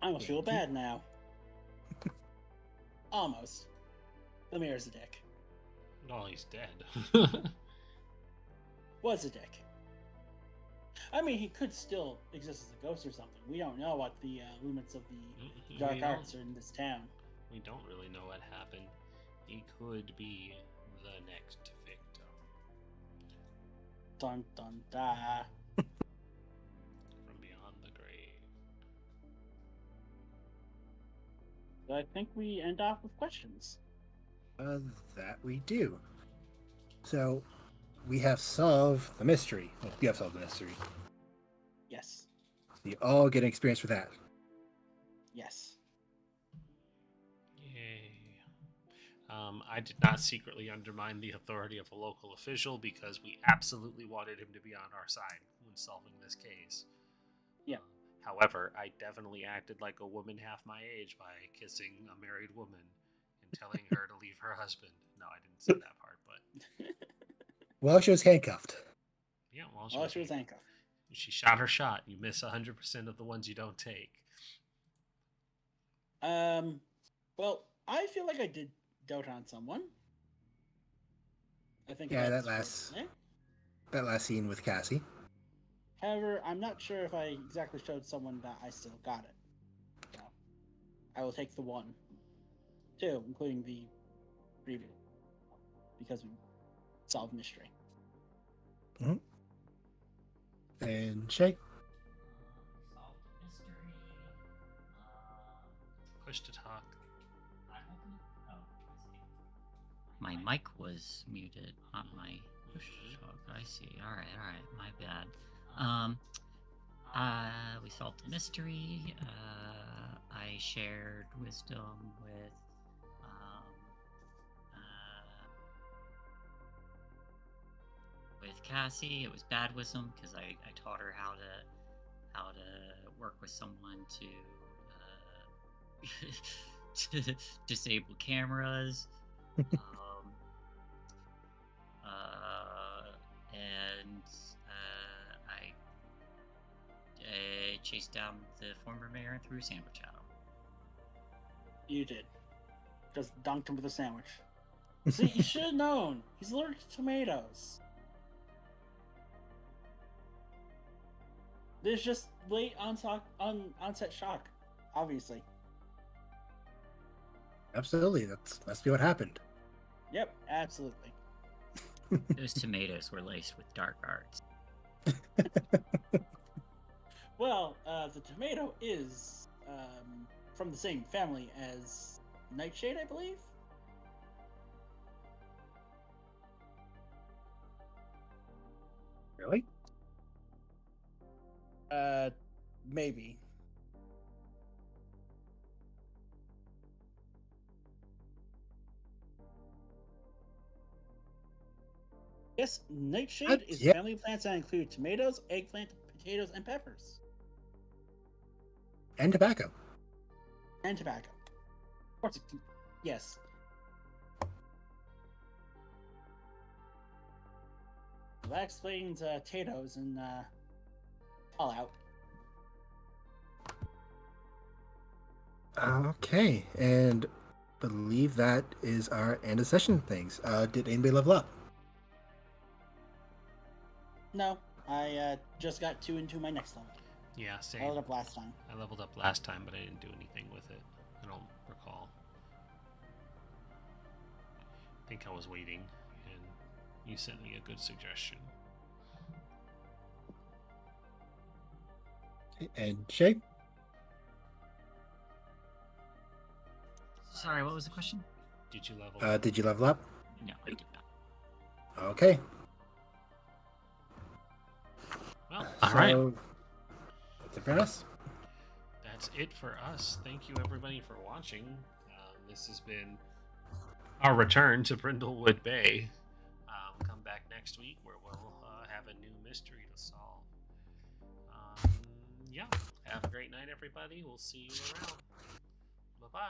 Speaker 3: I almost feel bad now. Almost. The mayor's a dick.
Speaker 1: No, he's dead.
Speaker 3: Was a dick. I mean, he could still exist as a ghost or something. We don't know what the limits of the dark arts are in this town.
Speaker 1: We don't really know what happened. He could be the next victim.
Speaker 3: Dun dun da.
Speaker 1: From beyond the grave.
Speaker 3: So I think we end off with questions.
Speaker 2: That we do. So, we have solved the mystery. Well, you have solved the mystery.
Speaker 3: Yes.
Speaker 2: So you all get an experience for that.
Speaker 3: Yes.
Speaker 1: Yay. I did not secretly undermine the authority of a local official because we absolutely wanted him to be on our side when solving this case.
Speaker 3: Yeah.
Speaker 1: However, I definitely acted like a woman half my age by kissing a married woman and telling her to leave her husband. No, I didn't say that part, but...
Speaker 2: Well, she was handcuffed.
Speaker 1: Yeah,
Speaker 3: While she was handcuffed.
Speaker 1: She shot her shot. You miss 100% of the ones you don't take.
Speaker 3: Well, I feel like I did dote on someone. I think
Speaker 2: Yeah,
Speaker 3: that's
Speaker 2: that
Speaker 3: fair to
Speaker 2: last
Speaker 3: say.
Speaker 2: that last scene with Cassie.
Speaker 3: However, I'm not sure if I exactly showed someone that I still got it. So, I will take the 1. 2, including the preview. Because we solved mystery.
Speaker 2: Mm-hmm. And Shay.
Speaker 4: Solved a mystery.
Speaker 1: Push to talk.
Speaker 4: Oh, I see. My mic was muted, not my push talk. I see. All right. My bad. We solved the mystery. I shared wisdom with Cassie. It was bad wisdom because I taught her how to work with someone to disable cameras. And I chased down the former mayor and threw a sandwich at him.
Speaker 3: You did. Just dunked him with a sandwich. See, you should have known. He's allergic to tomatoes. There's just late onset shock, obviously.
Speaker 2: Absolutely, must be what happened.
Speaker 3: Yep, absolutely.
Speaker 4: Those tomatoes were laced with dark arts.
Speaker 3: Well, the tomato is from the same family as Nightshade, I believe.
Speaker 2: Really?
Speaker 3: Maybe. Yes, Nightshade is
Speaker 2: Yeah.
Speaker 3: family plants that include tomatoes, eggplant, potatoes, and peppers.
Speaker 2: And tobacco.
Speaker 3: And tobacco. Of course, yes. That explains potatoes and Fallout.
Speaker 2: Okay, and believe that is our end of session things. Did anybody level up?
Speaker 3: No, I just got 2 into my next level.
Speaker 1: Yeah,
Speaker 3: I
Speaker 1: same.
Speaker 3: leveled up last time.
Speaker 1: I leveled up last time, but I didn't do anything with it. I don't recall. I think I was waiting, and you sent me a good suggestion.
Speaker 2: Okay, and Shay?
Speaker 4: Sorry, what was the question?
Speaker 1: Did you level up?
Speaker 2: Did you level up?
Speaker 4: No, I did not.
Speaker 2: Okay.
Speaker 1: Well, all right.
Speaker 2: That's it for us.
Speaker 1: That's it for us. Thank you, everybody, for watching. This has been our return to Brindlewood Bay. Come back next week where we'll have a new mystery to solve. Yeah. Have a great night, everybody. We'll see you around. Bye-bye.